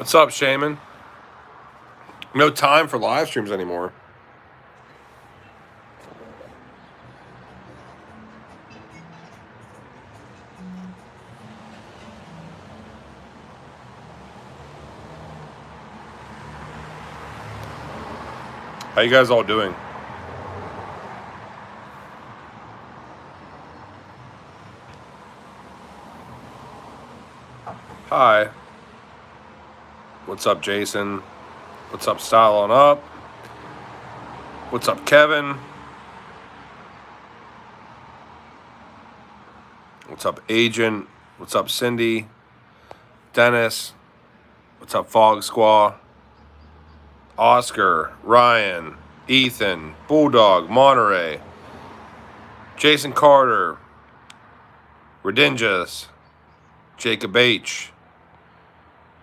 What's up, Shaman? No time for live streams anymore. How you guys all doing? Hi. What's up, Jason? What's up, Style on Up? What's up, Kevin? What's up, Agent? What's up, Cindy? Dennis? What's up, Fog Squaw? Oscar, Ryan, Ethan, Bulldog, Monterey, Jason Carter, Redingus, Jacob H,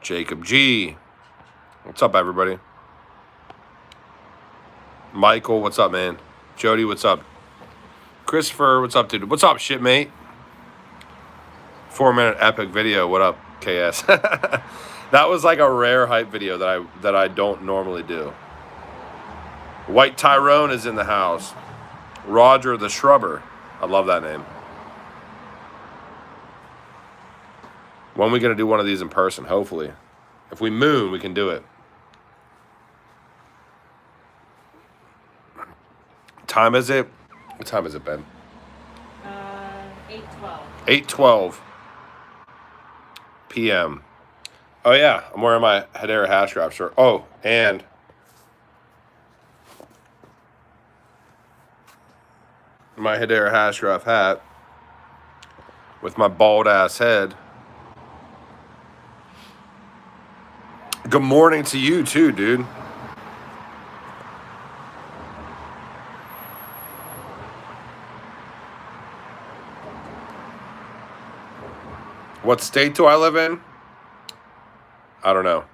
Jacob G. What's up, everybody? Michael, what's up, man? Jody, what's up? Christopher, what's up, dude? What's up, shitmate? 4-minute epic video. What up, KS? That was like a rare hype video that I don't normally do. White Tyrone is in the house. Roger the Shrubber. I love that name. When are we going to do one of these in person? Hopefully. If we moon, we can do it. Time is it? What time is it, Ben? 8:12. 8:12 p.m. Oh, yeah. I'm wearing my Hedera Hashgraph shirt. Oh, and my Hedera Hashgraph hat with my bald-ass head. Good morning to you, too, dude. What state do I live in? I don't know.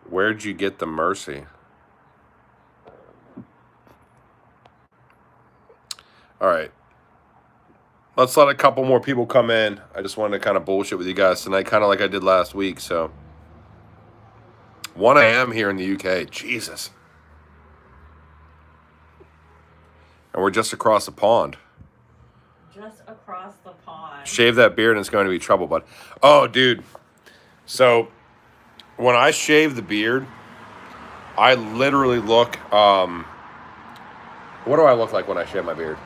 Where'd you get the Mercy? All right. Let's let a couple more people come in. I just wanted to kind of bullshit with you guys tonight, kind of like I did last week. So 1 a.m. here in the UK. Jesus. And we're just across the pond. Just across the pond. Shave that beard and it's going to be trouble, bud. Oh, dude. So when I shave the beard, I literally look, what do I look like when I shave my beard?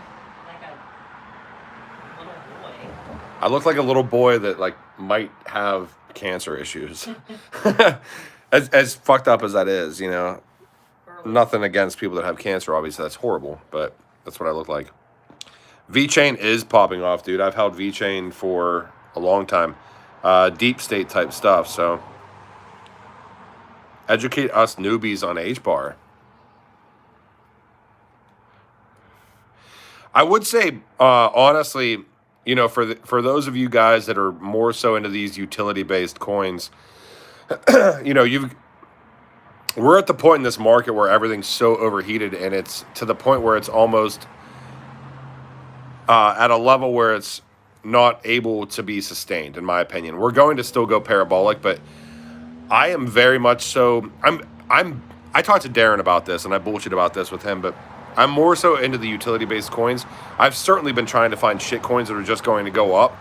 Like a little boy. I look like a little boy that like might have cancer issues. as fucked up as that is, you know. Nothing against people that have cancer, obviously that's horrible, but that's what I look like. V-Chain is popping off, dude. I've held V-Chain for a long time. Deep state type stuff, so educate us newbies on hbar. I would say, honestly, you know, for those of you guys that are more so into these utility-based coins, you know, we're at the point in this market where everything's so overheated, and it's to the point where it's almost at a level where it's not able to be sustained, in my opinion. We're going to still go parabolic, but I am very much so. I talked to Darren about this, and I bullshit about this with him, but I'm more so into the utility-based coins. I've certainly been trying to find shit coins that are just going to go up,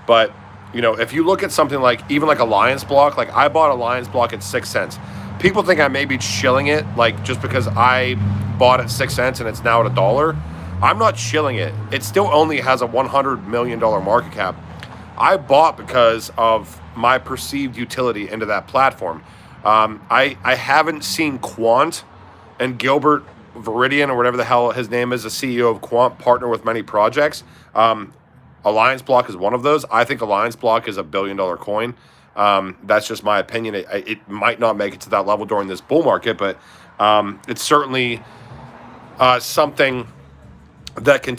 but you know, if you look at something like even like Alliance Block, like I bought Alliance Block at 6 cents. People think I may be shilling it, like just because I bought at 6 cents and it's now at $1. I'm not shilling it. It still only has a $100 million market cap. I bought because of my perceived utility into that platform. I haven't seen Quant and Gilbert Viridian, or whatever the hell his name is, the CEO of Quant, partner with many projects. Alliance Block is one of those. I think Alliance Block is a $1 billion coin. That's just my opinion. It might not make it to that level during this bull market, but it's certainly something that can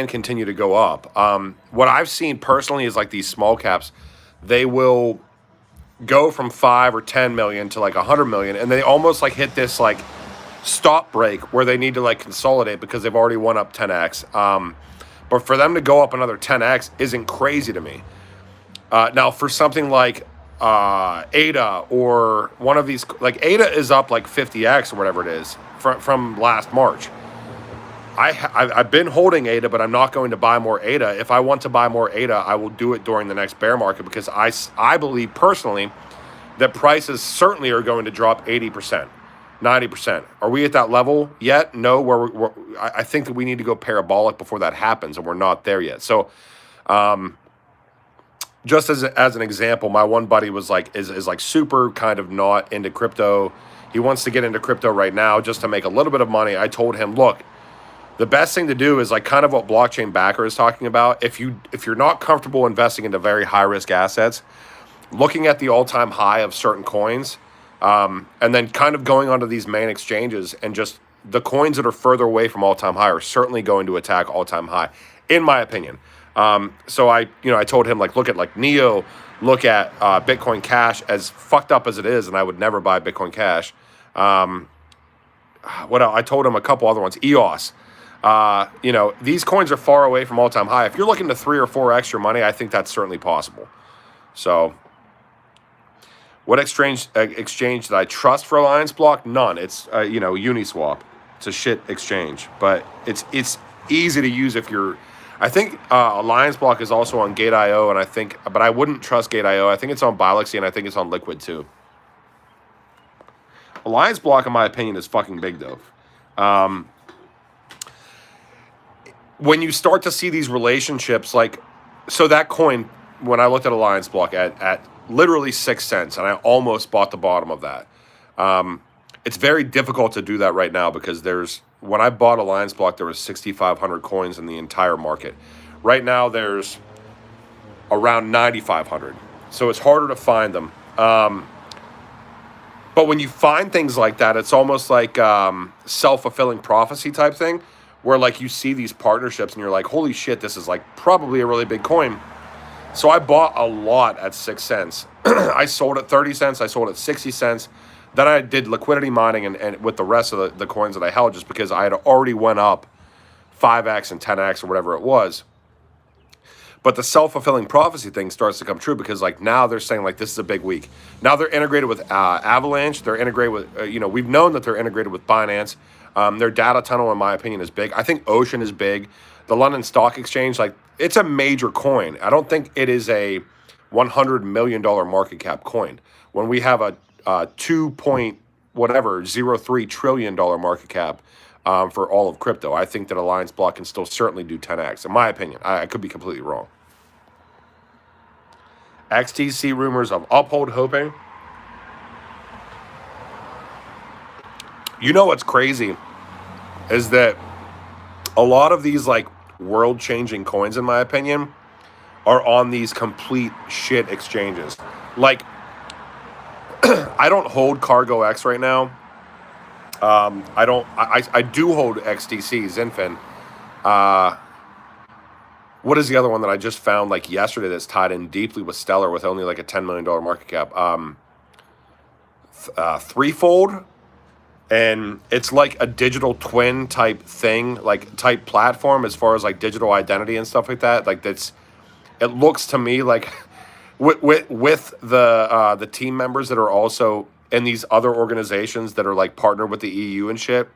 continue to go up. What I've seen personally is like these small caps, they will go from 5 or 10 million to like 100 million, and they almost like hit this like stop break where they need to like consolidate because they've already won up 10x. But for them to go up another 10x isn't crazy to me. Now, for something like ADA or one of these, like ADA is up like 50x or whatever it is from last March. I've been holding ADA, but I'm not going to buy more ADA. If I want to buy more ADA, I will do it during the next bear market because I believe personally that prices certainly are going to drop 80%, 90%. Are we at that level yet? No, I think that we need to go parabolic before that happens, and we're not there yet. So, just as an example, my one buddy was like, is like super kind of not into crypto. He wants to get into crypto right now just to make a little bit of money. I told him, look, the best thing to do is like kind of what Blockchain Backer is talking about. If you're not comfortable investing into very high risk assets, looking at the all-time high of certain coins, and then kind of going onto these main exchanges and just the coins that are further away from all-time high are certainly going to attack all-time high, in my opinion. So I told him, like, look at like Neo, look at Bitcoin Cash, as fucked up as it is, and I would never buy Bitcoin Cash. What else? I told him a couple other ones. EOS. These coins are far away from all-time high. If you're looking to 3 or 4x your money, I think that's certainly possible. So, what exchange did I trust for Alliance Block? None. It's Uniswap. It's a shit exchange, but it's easy to use if you're. I think Alliance Block is also on Gate.io, but I wouldn't trust Gate.io. I think it's on Biloxy, and I think it's on Liquid too. Alliance Block, in my opinion, is fucking big though. When you start to see these relationships, like, so that coin, when I looked at Alliance Block at literally 6 cents, and I almost bought the bottom of that. It's very difficult to do that right now because when I bought Alliance Block, there was 6,500 coins in the entire market. Right now, there's around 9,500. So it's harder to find them. But when you find things like that, it's almost like self-fulfilling prophecy type thing, where like you see these partnerships and you're like, holy shit, this is like probably a really big coin. So I bought a lot at 6 cents. I sold at 30 cents. I sold at 60 cents. Then I did liquidity mining and with the rest of the coins that I held, just because I had already went up 5x and 10x or whatever it was. But the self-fulfilling prophecy thing starts to come true because like now they're saying like this is a big week. Now they're integrated with Avalanche. They're integrated with, we've known that they're integrated with Binance. Their data tunnel, in my opinion, is big. I think Ocean is big. The London Stock Exchange, like, it's a major coin. I don't think it is a $100 million market cap coin. When we have a 2.03 trillion dollar market cap for all of crypto, I think that Alliance Block can still certainly do 10x, in my opinion. I could be completely wrong. XTC rumors of uphold hoping. You know what's crazy is that a lot of these like world-changing coins, in my opinion, are on these complete shit exchanges. Like, I don't hold Cargo X right now. I do hold XTC, Zinfin. What is the other one that I just found like yesterday that's tied in deeply with Stellar with only like a $10 million market cap? Threefold. And it's like a digital twin type thing, like type platform as far as like digital identity and stuff like that. Like it looks to me like with the team members that are also in these other organizations that are like partnered with the EU and shit.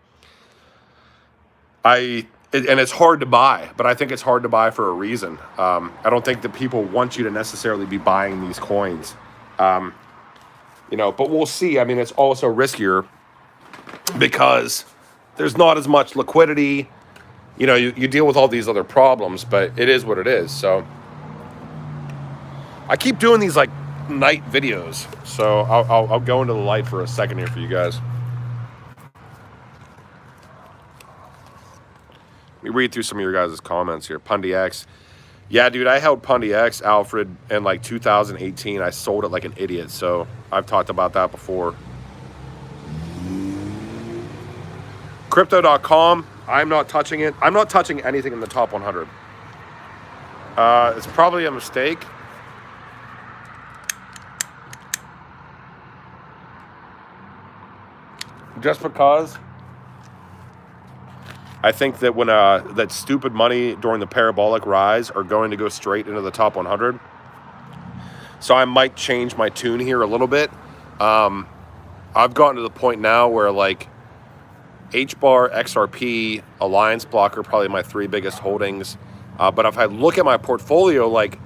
And it's hard to buy, but I think it's hard to buy for a reason. I don't think that people want you to necessarily be buying these coins, but we'll see. I mean, it's also riskier because there's not as much liquidity. You deal with all these other problems, but it is what it is. So I keep doing these like night videos, so I'll go into the light for a second here for you guys. Let me read through some of your guys' comments here. Pundy X. Yeah, dude, I held Pundy X, Alfred, in like 2018. I sold it like an idiot, so I've talked about that before. Crypto.com, I'm not touching it. I'm not touching anything in the top 100. It's probably a mistake. Just because I think that when that stupid money during the parabolic rise are going to go straight into the top 100. So I might change my tune here a little bit. I've gotten to the point now where like hbar, XRP, Alliance Block are probably my 3 biggest holdings. But if I look at my portfolio, like,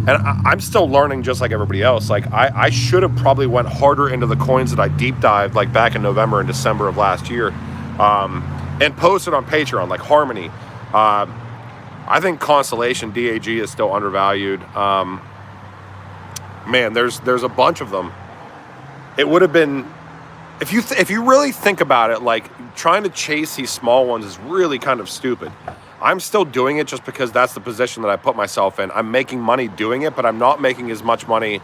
and I'm still learning just like everybody else. Like I should have probably went harder into the coins that I deep dived like back in November and December of last year, and posted on Patreon, like Harmony. I think Constellation DAG is still undervalued. Man, there's a bunch of them. It would have been, if you really think about it, like trying to chase these small ones is really kind of stupid. I'm still doing it just because that's the position that I put myself in. I'm making money doing it, but I'm not making as much money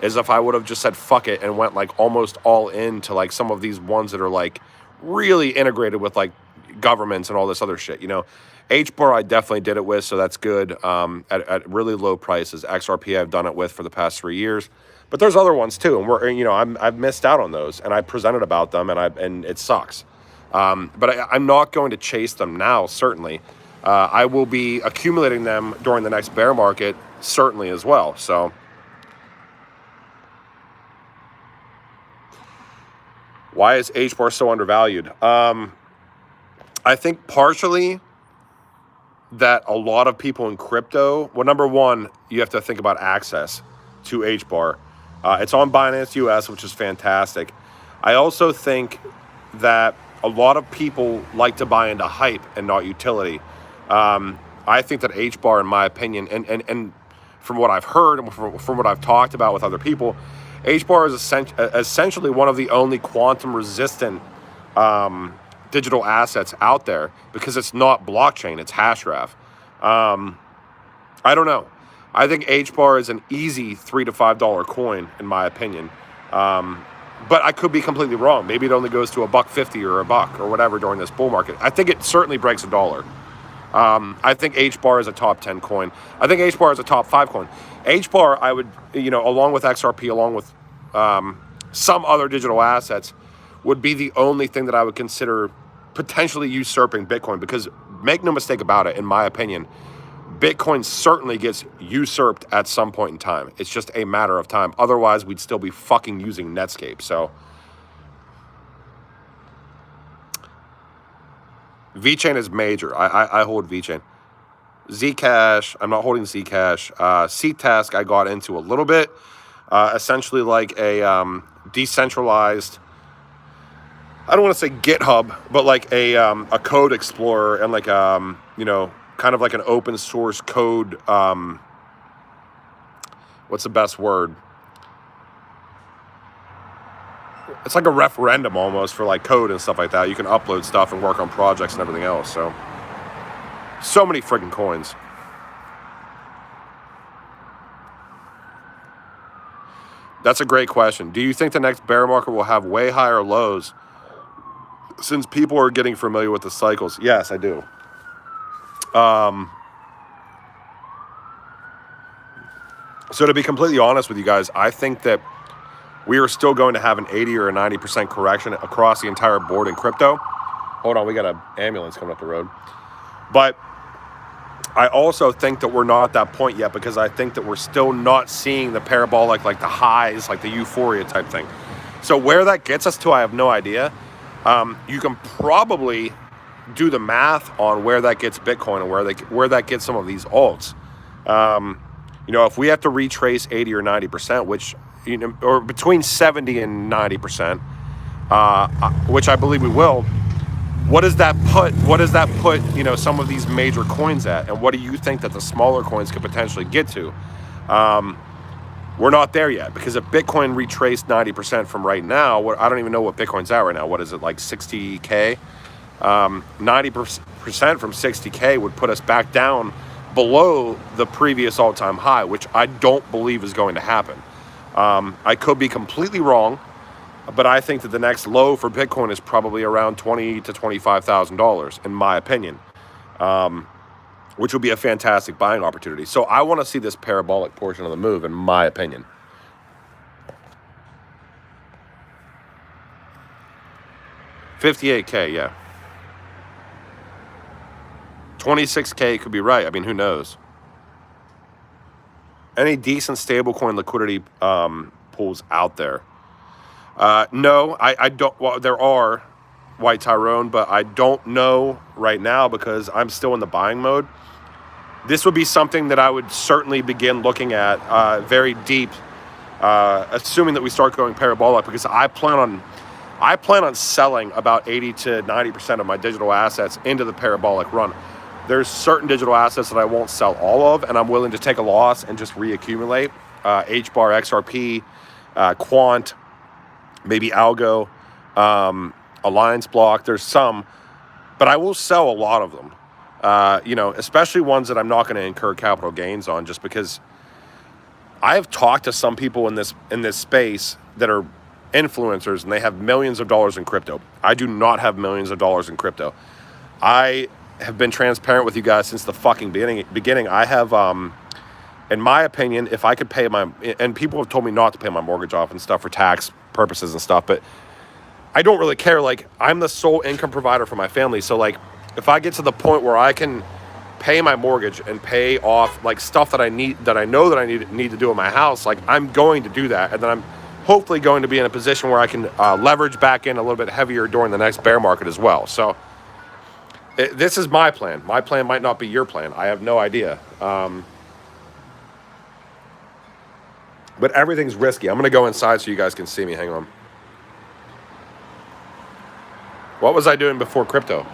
as if I would have just said fuck it and went like almost all in to like some of these ones that are like really integrated with like governments and all this other shit, you know. hbar I definitely did it with, so that's good. At really low prices. XRP I've done it with for the past 3 years, but there's other ones too, and I've missed out on those, and I presented about them, and it sucks. But I'm not going to chase them now. Certainly, I will be accumulating them during the next bear market, certainly as well. So. Why is hbar so undervalued? I think partially that a lot of people in crypto, well, number one, you have to think about access to hbar. It's on Binance US, which is fantastic. I also think that a lot of people like to buy into hype and not utility. I think that hbar, in my opinion, and from what I've heard and from what I've talked about with other people, hbar is essentially one of the only quantum resistant digital assets out there because it's not blockchain, it's Hashraf. I don't know. I think hbar is an easy $3 to $5 coin, in my opinion. But I could be completely wrong. Maybe it only goes to $1.50 or $1 or whatever during this bull market. I think it certainly breaks $1. I think hbar is a top 10 coin. I think hbar is a top 5 coin. hbar, I would, along with XRP, along with some other digital assets, would be the only thing that I would consider potentially usurping Bitcoin, because make no mistake about it, in my opinion, Bitcoin certainly gets usurped at some point in time. It's just a matter of time. Otherwise, we'd still be fucking using Netscape. So VeChain is major. I hold VeChain. Zcash, I'm not holding Zcash. Ctask I got into a little bit. Essentially like a decentralized, I don't want to say GitHub, but like a code explorer and like kind of like an open source code. What's the best word? It's like a referendum almost for like code and stuff like that. You can upload stuff and work on projects and everything else. So many friggin' coins. That's a great question. Do you think the next bear market will have way higher lows since people are getting familiar with the cycles? Yes, I do. So to be completely honest with you guys, I think that we are still going to have an 80 or a 90% correction across the entire board in crypto. Hold on, we got an ambulance coming up the road. But I also think that we're not at that point yet, because I think that we're still not seeing the parabolic, like the highs, like the euphoria type thing. So where that gets us to, I have no idea. You can probably do the math on where that gets Bitcoin and where that gets some of these alts. If we have to retrace 80 or 90%, which, or between 70 and 90%, which I believe we will, what does that put, some of these major coins at? And what do you think that the smaller coins could potentially get to? We're not there yet, because if Bitcoin retraced 90% from right now, I don't even know what Bitcoin's at right now. What is it, like 60K? 90% from 60K would put us back down below the previous all-time high, which I don't believe is going to happen. I could be completely wrong, but I think that the next low for Bitcoin is probably around $20,000 to $25,000, in my opinion, which would be a fantastic buying opportunity. So I want to see this parabolic portion of the move, in my opinion. $58K, yeah. 26K could be right. I mean, who knows? Any decent stablecoin liquidity pools out there? No, I don't. Well, there are, White Tyrone, but I don't know right now because I'm still in the buying mode. This would be something that I would certainly begin looking at very deep, assuming that we start going parabolic, because I plan on selling about 80 to 90% of my digital assets into the parabolic run. There's certain digital assets that I won't sell all of, and I'm willing to take a loss and just reaccumulate. hbar, XRP, Quant, maybe Algo, Alliance Block. There's some, but I will sell a lot of them. Especially ones that I'm not going to incur capital gains on, just because I have talked to some people in this space that are influencers and they have millions of dollars in crypto. I do not have millions of dollars in crypto. I have been transparent with you guys since the fucking beginning. I have, in my opinion, if I could pay and people have told me not to pay my mortgage off and stuff for tax purposes and stuff, but I don't really care. Like, I'm the sole income provider for my family. So like, if I get to the point where I can pay my mortgage and pay off like stuff that I need to do in my house, like I'm going to do that. And then I'm hopefully going to be in a position where I can leverage back in a little bit heavier during the next bear market as well. So this is my plan. My plan might not be your plan. I have no idea. But everything's risky. I'm going to go inside so you guys can see me. Hang on. What was I doing before crypto?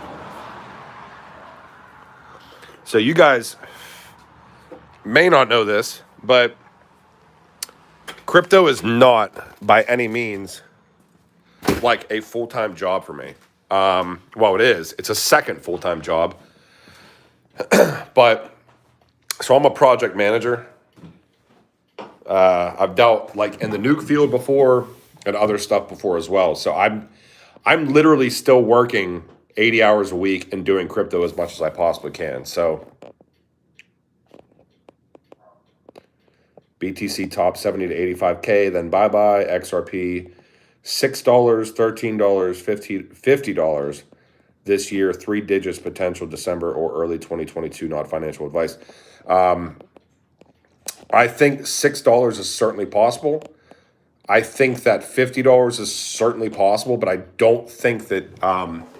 So you guys may not know this, but crypto is not by any means like a full-time job for me. Well, it is. It's a second full-time job. But so I'm a project manager. I've dealt like in the nuke field before and other stuff before as well. So I'm literally still working 80 hours a week and doing crypto as much as I possibly can. So BTC top 70 to 85K, then bye-bye. XRP $6, $13, $50 this year, 3 digits potential December or early 2022, not financial advice. I think $6 is certainly possible. I think that $50 is certainly possible, but I don't think that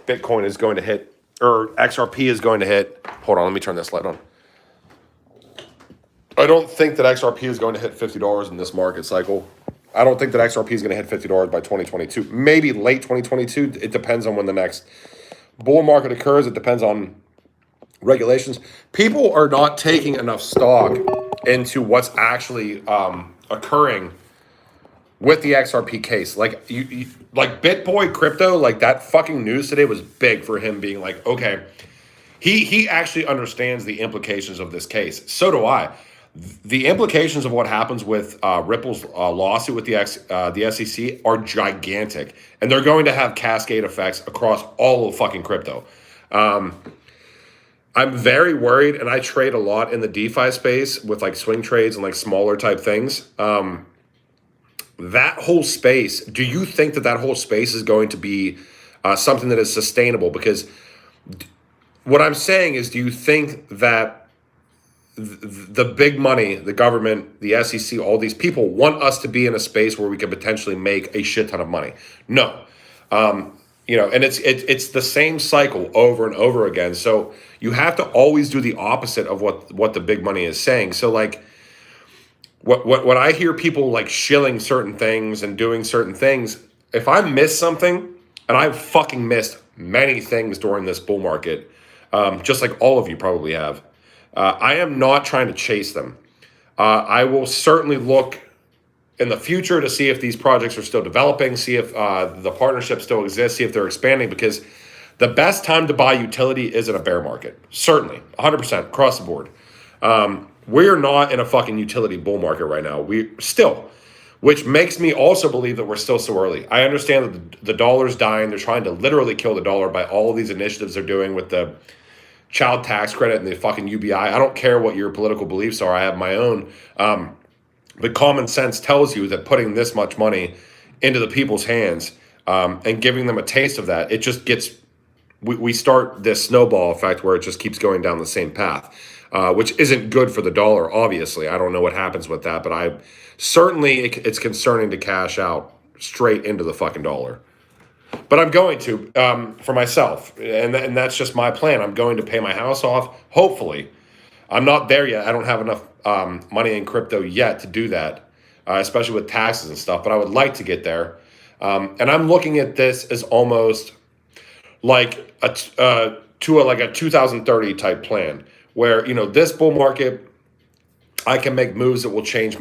Bitcoin is going to hit, or XRP is going to hit. Hold on, let me turn this light on. I don't think that XRP is going to hit $50 in this market cycle. I don't think that XRP is going to hit $50 by 2022. Maybe late 2022. It depends on when the next bull market occurs. It depends on regulations. People are not taking enough stock into what's actually occurring with the XRP case. Like like BitBoy Crypto, like that fucking news today was big for him being like, okay, he actually understands the implications of this case. So do I. The implications of what happens with Ripple's lawsuit with the SEC are gigantic, and they're going to have cascade effects across all of fucking crypto. I'm very worried, and I trade a lot in the DeFi space with like swing trades and like smaller type things. That whole space, do you think that whole space is going to be something that is sustainable? Because what I'm saying is, do you think that the big money, the government, the SEC, all these people want us to be in a space where we could potentially make a shit ton of money? No. And it's the same cycle over and over again. So you have to always do the opposite of what the big money is saying. So like what I hear people like shilling certain things and doing certain things, if I miss something, and I've fucking missed many things during this bull market, just like all of you probably have, I am not trying to chase them. I will certainly look in the future to see if these projects are still developing, see if the partnership still exists, see if they're expanding, because the best time to buy utility is in a bear market. Certainly, 100% across the board. We're not in a fucking utility bull market right now. Which makes me also believe that we're still so early. I understand that the dollar's dying. They're trying to literally kill the dollar by all of these initiatives they're doing with the child tax credit and the fucking UBI. I don't care what your political beliefs are. I have my own. But common sense tells you that putting this much money into the people's hands and giving them a taste of that, it just gets, we start this snowball effect where it just keeps going down the same path. which isn't good for the dollar, obviously. I don't know what happens with that, but it's concerning to cash out straight into the fucking dollar. But I'm going to, for myself, and that's just my plan. I'm going to pay my house off, hopefully. I'm not there yet. I don't have enough money in crypto yet to do that, especially with taxes and stuff, but I would like to get there. And I'm looking at this as almost like a 2030 type plan where, this bull market, I can make moves that will change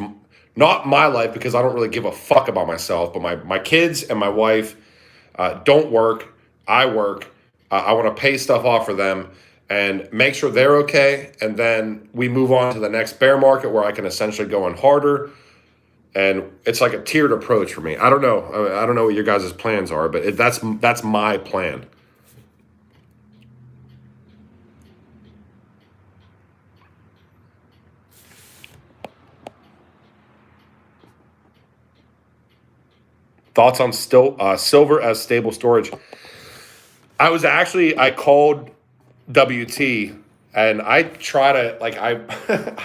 not my life because I don't really give a fuck about myself, but my kids and my wife don't work. I work. I want to pay stuff off for them and make sure they're okay. And then we move on to the next bear market where I can essentially go in harder. And it's like a tiered approach for me. I don't know. I don't know what your guys' plans are, but that's my plan. Thoughts on silver as stable storage? I called WT and I try to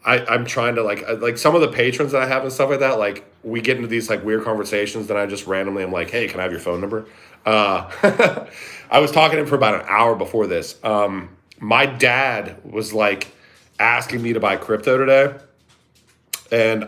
I'm trying to like some of the patrons that I have and stuff like that. Like we get into these like weird conversations. Then I just randomly I'm like, hey, can I have your phone number? I was talking to him for about an hour before this. My dad was like asking me to buy crypto today, and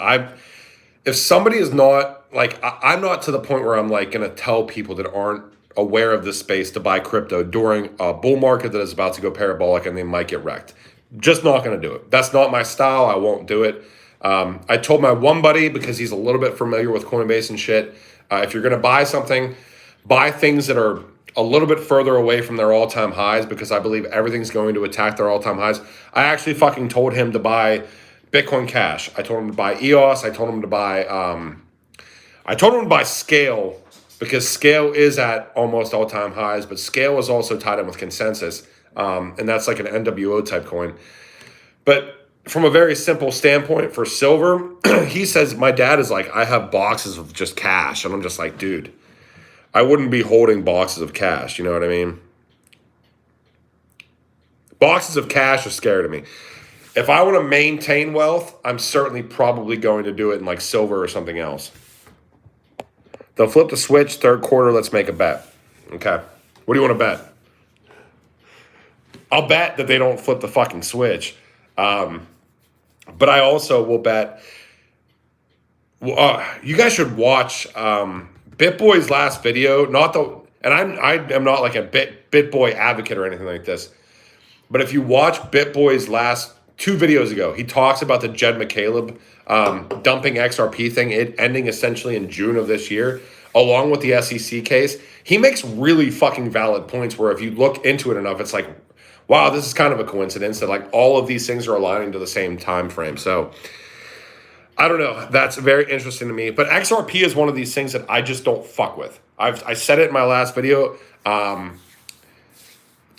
if somebody is not like I'm not to the point where I'm like going to tell people that aren't aware of this space to buy crypto during a bull market that is about to go parabolic and they might get wrecked. Just not going to do it. That's not my style. I won't do it. I told my one buddy, because he's a little bit familiar with Coinbase and shit, if you're going to buy something, buy things that are a little bit further away from their all-time highs, because I believe everything's going to attack their all-time highs. I actually fucking told him to buy Bitcoin Cash. I told him to buy EOS. I told him to buy Scale, because Scale is at almost all-time highs, but Scale is also tied in with Consensus, and that's like an NWO type coin. But from a very simple standpoint for silver, he says, my dad is like, I have boxes of just cash, and I'm just like, dude, I wouldn't be holding boxes of cash, you know what I mean? Boxes of cash are scary to me. If I want to maintain wealth, I'm certainly probably going to do it in like silver or something else. They'll flip the switch third quarter. Let's make a bet. Okay. What do you want to bet? I'll bet that they don't flip the fucking switch. But I also will bet. You guys should watch BitBoy's last video. I am not like a BitBoy advocate or anything like this. But if you watch BitBoy's last 2 videos ago, he talks about the Jed McCaleb dumping XRP thing, it ending essentially in June of this year, along with the SEC case. He makes really fucking valid points where if you look into it enough, it's like, wow, this is kind of a coincidence that like all of these things are aligning to the same time frame. So I don't know. That's very interesting to me. But XRP is one of these things that I just don't fuck with. I said it in my last video. To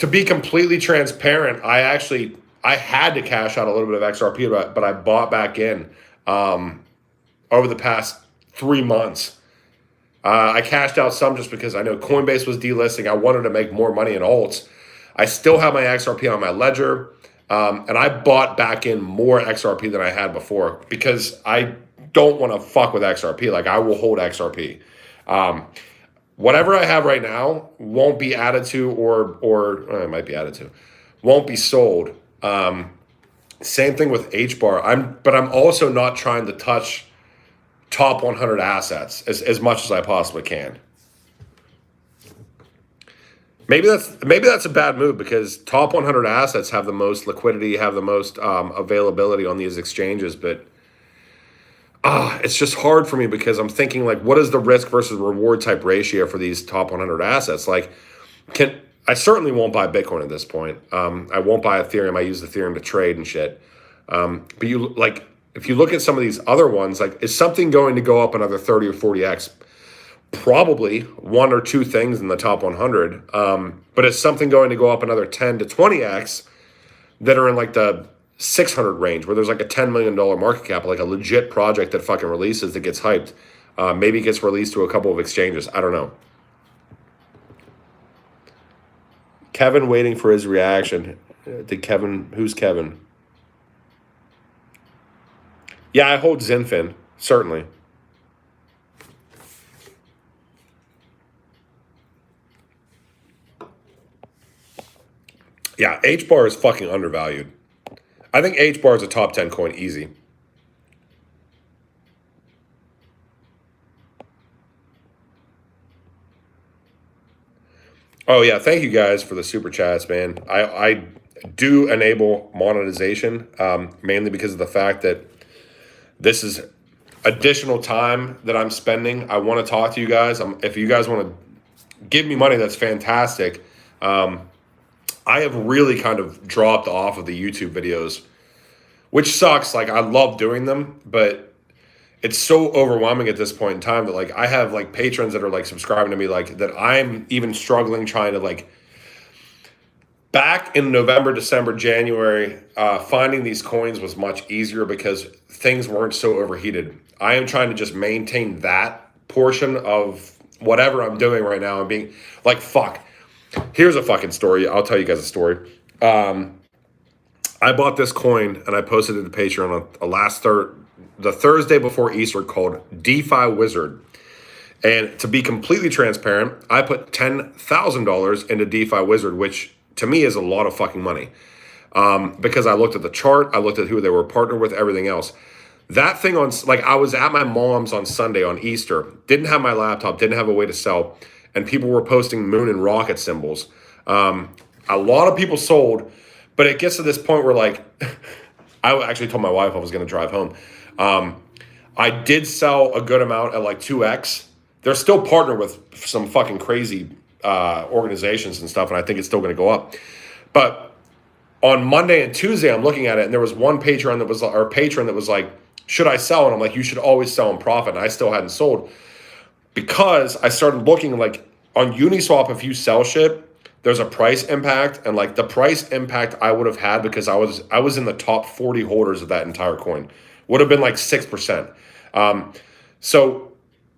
be completely transparent, I had to cash out a little bit of XRP, but I bought back in over the past 3 months. I cashed out some just because I know Coinbase was delisting. I wanted to make more money in alts. I still have my XRP on my ledger, and I bought back in more XRP than I had before because I don't want to fuck with XRP. Like, I will hold XRP. Whatever I have right now won't be added to, or it might be added to, won't be sold. Same thing with hbar. But I'm also not trying to touch top 100 assets as much as I possibly can. Maybe that's a bad move because top 100 assets have the most liquidity, have the most availability on these exchanges, but it's just hard for me because I'm thinking like, what is the risk versus reward type ratio for these top 100 assets? Like, I certainly won't buy Bitcoin at this point. I won't buy Ethereum. I use Ethereum to trade and shit. But if you look at some of these other ones, like, is something going to go up another 30 or 40x? Probably one or two things in the top 100. But is something going to go up another 10 to 20x that are in like the 600 range, where there's like a $10 million market cap, like a legit project that fucking releases that gets hyped? Maybe gets released to a couple of exchanges. I don't know. Kevin waiting for his reaction. Did Kevin? Who's Kevin? Yeah, I hold Zinfin, certainly. Yeah, hbar is fucking undervalued. I think hbar is a top 10 coin easy. Oh yeah, thank you guys for the super chats, man. I do enable monetization, mainly because of the fact that this is additional time that I'm spending. I want to talk to you guys. If you guys want to give me money, that's fantastic. I have really kind of dropped off of the YouTube videos, which sucks. Like I love doing them, but it's so overwhelming at this point in time that like I have like patrons that are like subscribing to me like that I'm even struggling trying to like back in November, December, January, finding these coins was much easier because things weren't so overheated. I am trying to just maintain that portion of whatever I'm doing right now and being like, fuck. Here's a fucking story. I'll tell you guys a story. I bought this coin and I posted it to Patreon on the Thursday before Easter called DeFi Wizard. And to be completely transparent, I put $10,000 into DeFi Wizard, which to me is a lot of fucking money. Because I looked at the chart, I looked at who they were partnered with, everything else. That thing I was at my mom's on Sunday on Easter, didn't have my laptop, didn't have a way to sell, and people were posting moon and rocket symbols. A lot of people sold, but it gets to this point where like, I actually told my wife I was going to drive home. I did sell a good amount at like 2x. They're still partnered with some fucking crazy organizations and stuff, and I think it's still going to go up. But on Monday and Tuesday, I'm looking at it, and there was one patron that was like, should I sell? And I'm like, you should always sell in profit. And I still hadn't sold because I started looking like on Uniswap, if you sell shit, there's a price impact, and like the price impact I would have had because I was in the top 40 holders of that entire coin would have been like 6%. So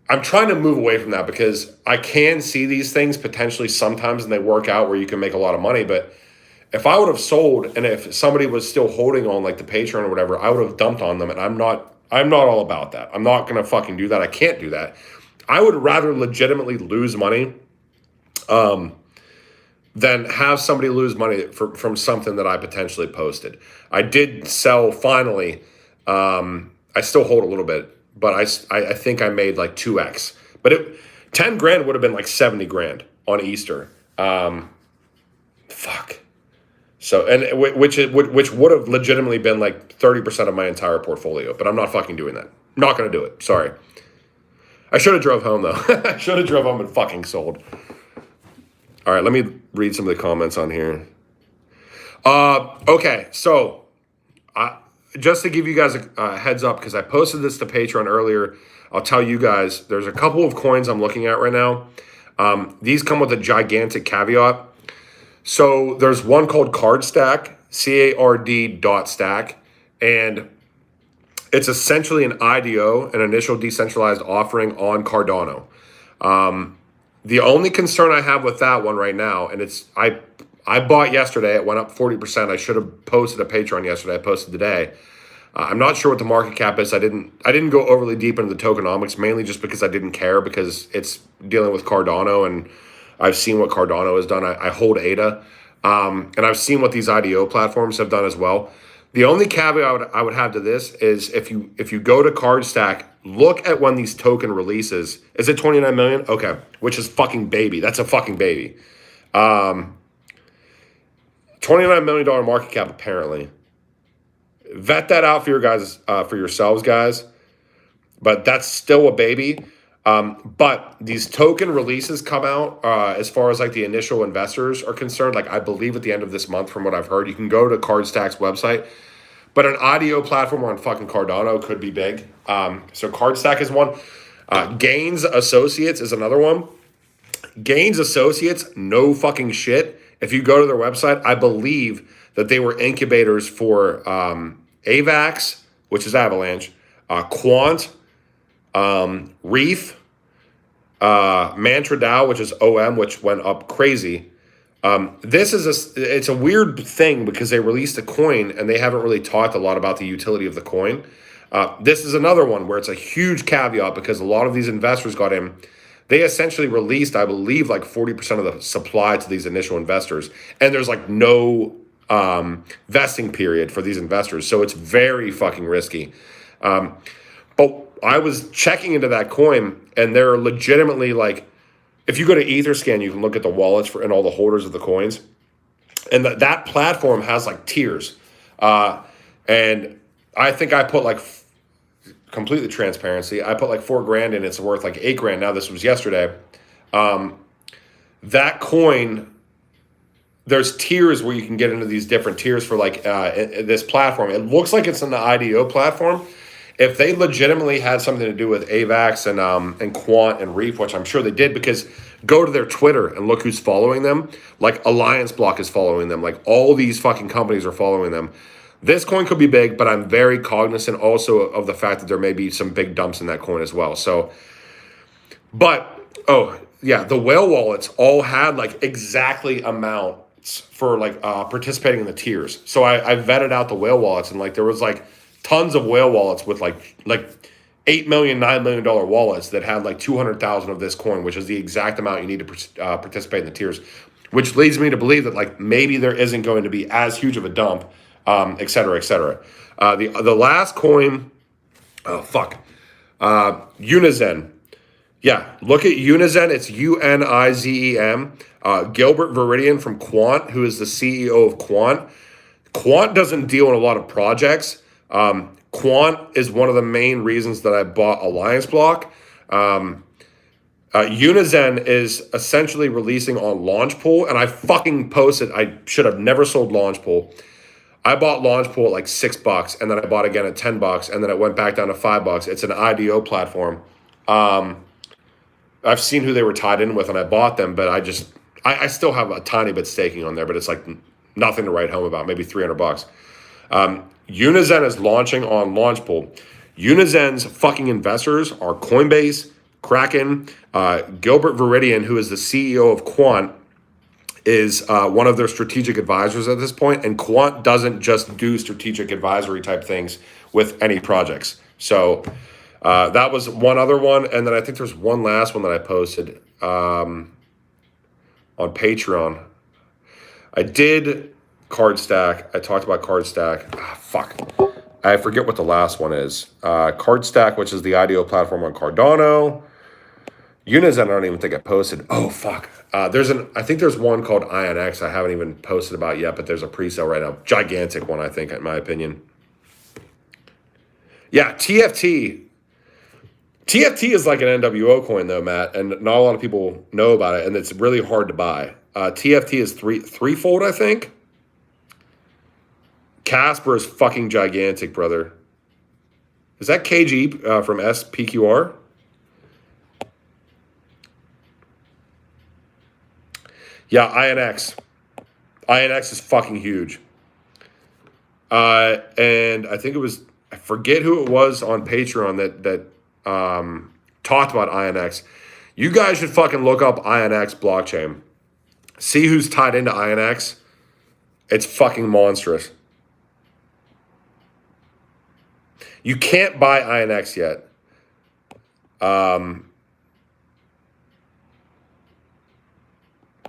I'm trying to move away from that because I can see these things potentially sometimes and they work out where you can make a lot of money. But if I would have sold and if somebody was still holding on like the Patreon or whatever, I would have dumped on them. And I'm not all about that. I'm not going to fucking do that. I can't do that. I would rather legitimately lose money than have somebody lose money from something that I potentially posted. I did sell finally. I still hold a little bit, but I think I made like 2x. But 10 grand would have been like 70 grand on Easter. Fuck. So which would have legitimately been like 30% of my entire portfolio, but I'm not fucking doing that. Not gonna do it. Sorry. I should have drove home though. I should have drove home and fucking sold. All right, let me read some of the comments on here. Okay, so just to give you guys a heads up, because I posted this to Patreon earlier, I'll tell you guys, there's a couple of coins I'm looking at right now. These come with a gigantic caveat. So there's one called CardStack, CARD.stack, and it's essentially an IDO, an initial decentralized offering on Cardano. The only concern I have with that one right now, and I bought yesterday, it went up 40%. I should have posted a Patreon yesterday. I posted today. I'm not sure what the market cap is. I didn't go overly deep into the tokenomics, mainly just because I didn't care because it's dealing with Cardano and I've seen what Cardano has done. I hold ADA, and I've seen what these IDO platforms have done as well. The only caveat I would have to this is if you go to CardStack, look at when these token releases. Is it 29 million? Okay, which is fucking baby. That's a fucking baby. $29 million market cap apparently. Vet that out for your guys, for yourselves, guys. But that's still a baby. But these token releases come out as far as like the initial investors are concerned. Like I believe at the end of this month, from what I've heard, you can go to CardStack's website. But an audio platform on fucking Cardano could be big. So CardStack is one. Gains Associates is another one. Gains Associates, no fucking shit. If you go to their website, I believe that they were incubators for AVAX, which is Avalanche, Quant, Reef, Mantra DAO, which is OM, which went up crazy. This is it's a weird thing because they released a coin and they haven't really talked a lot about the utility of the coin. This is another one where it's a huge caveat because a lot of these investors got in. They essentially released, I believe, like 40% of the supply to these initial investors, and there's like no vesting period for these investors, so it's very fucking risky. But I was checking into that coin, and they're legitimately like, if you go to Etherscan, you can look at the wallets for and all the holders of the coins, and that platform has like tiers. And I think I put like completely transparency. I put like $4,000 in. It's worth like $8,000 now. This was yesterday. That coin, there's tiers where you can get into these different tiers for like this platform. It looks like it's in the IDO platform. If they legitimately had something to do with AVAX and Quant and Reef, which I'm sure they did, because go to their Twitter and look who's following them. Like Alliance Block is following them. Like all these fucking companies are following them. This coin could be big, but I'm very cognizant also of the fact that there may be some big dumps in that coin as well. So, but, oh, yeah, the whale wallets all had like exactly amounts for like participating in the tiers. So I vetted out the whale wallets, and like there was like tons of whale wallets with like $8 million, $9 million wallets that had like 200,000 of this coin, which is the exact amount you need to participate in the tiers, which leads me to believe that like maybe there isn't going to be as huge of a dump, et cetera, et cetera. The last coin, Unizen. Yeah, look at Unizen. It's UNIZEM. Gilbert Viridian from Quant, who is the CEO of Quant. Quant doesn't deal in a lot of projects. Quant is one of the main reasons that I bought Alliance Block. Unizen is essentially releasing on Launchpool, and I fucking posted, I should have never sold Launchpool. I bought Launchpool at like $6, and then I bought again at $10, and then it went back down to $5. It's an IDO platform. I've seen who they were tied in with, and I bought them, but I still have a tiny bit staking on there, but it's like nothing to write home about, maybe $300. Unizen is launching on Launchpool. Unizen's fucking investors are Coinbase, Kraken, Gilbert Viridian, who is the CEO of Quant, is one of their strategic advisors at this point, and Quant doesn't just do strategic advisory type things with any projects. So that was one other one, and then I think there's one last one that I posted on Patreon. I did CardStack. I talked about CardStack. I forget what the last one is. CardStack, which is the IDO platform on Cardano. Unizen, I don't even think I posted. Oh, fuck. I think there's one called INX I haven't even posted about yet, but there's a pre-sale right now. Gigantic one, I think, in my opinion. Yeah, TFT. TFT is like an NWO coin, though, Matt, and not a lot of people know about it, and it's really hard to buy. TFT is threefold, I think. Casper is fucking gigantic, brother. Is that KG from SPQR? Yeah, INX. INX is fucking huge. And I think it was, I forget who it was on Patreon that talked about INX. You guys should fucking look up INX blockchain. See who's tied into INX. It's fucking monstrous. You can't buy INX yet.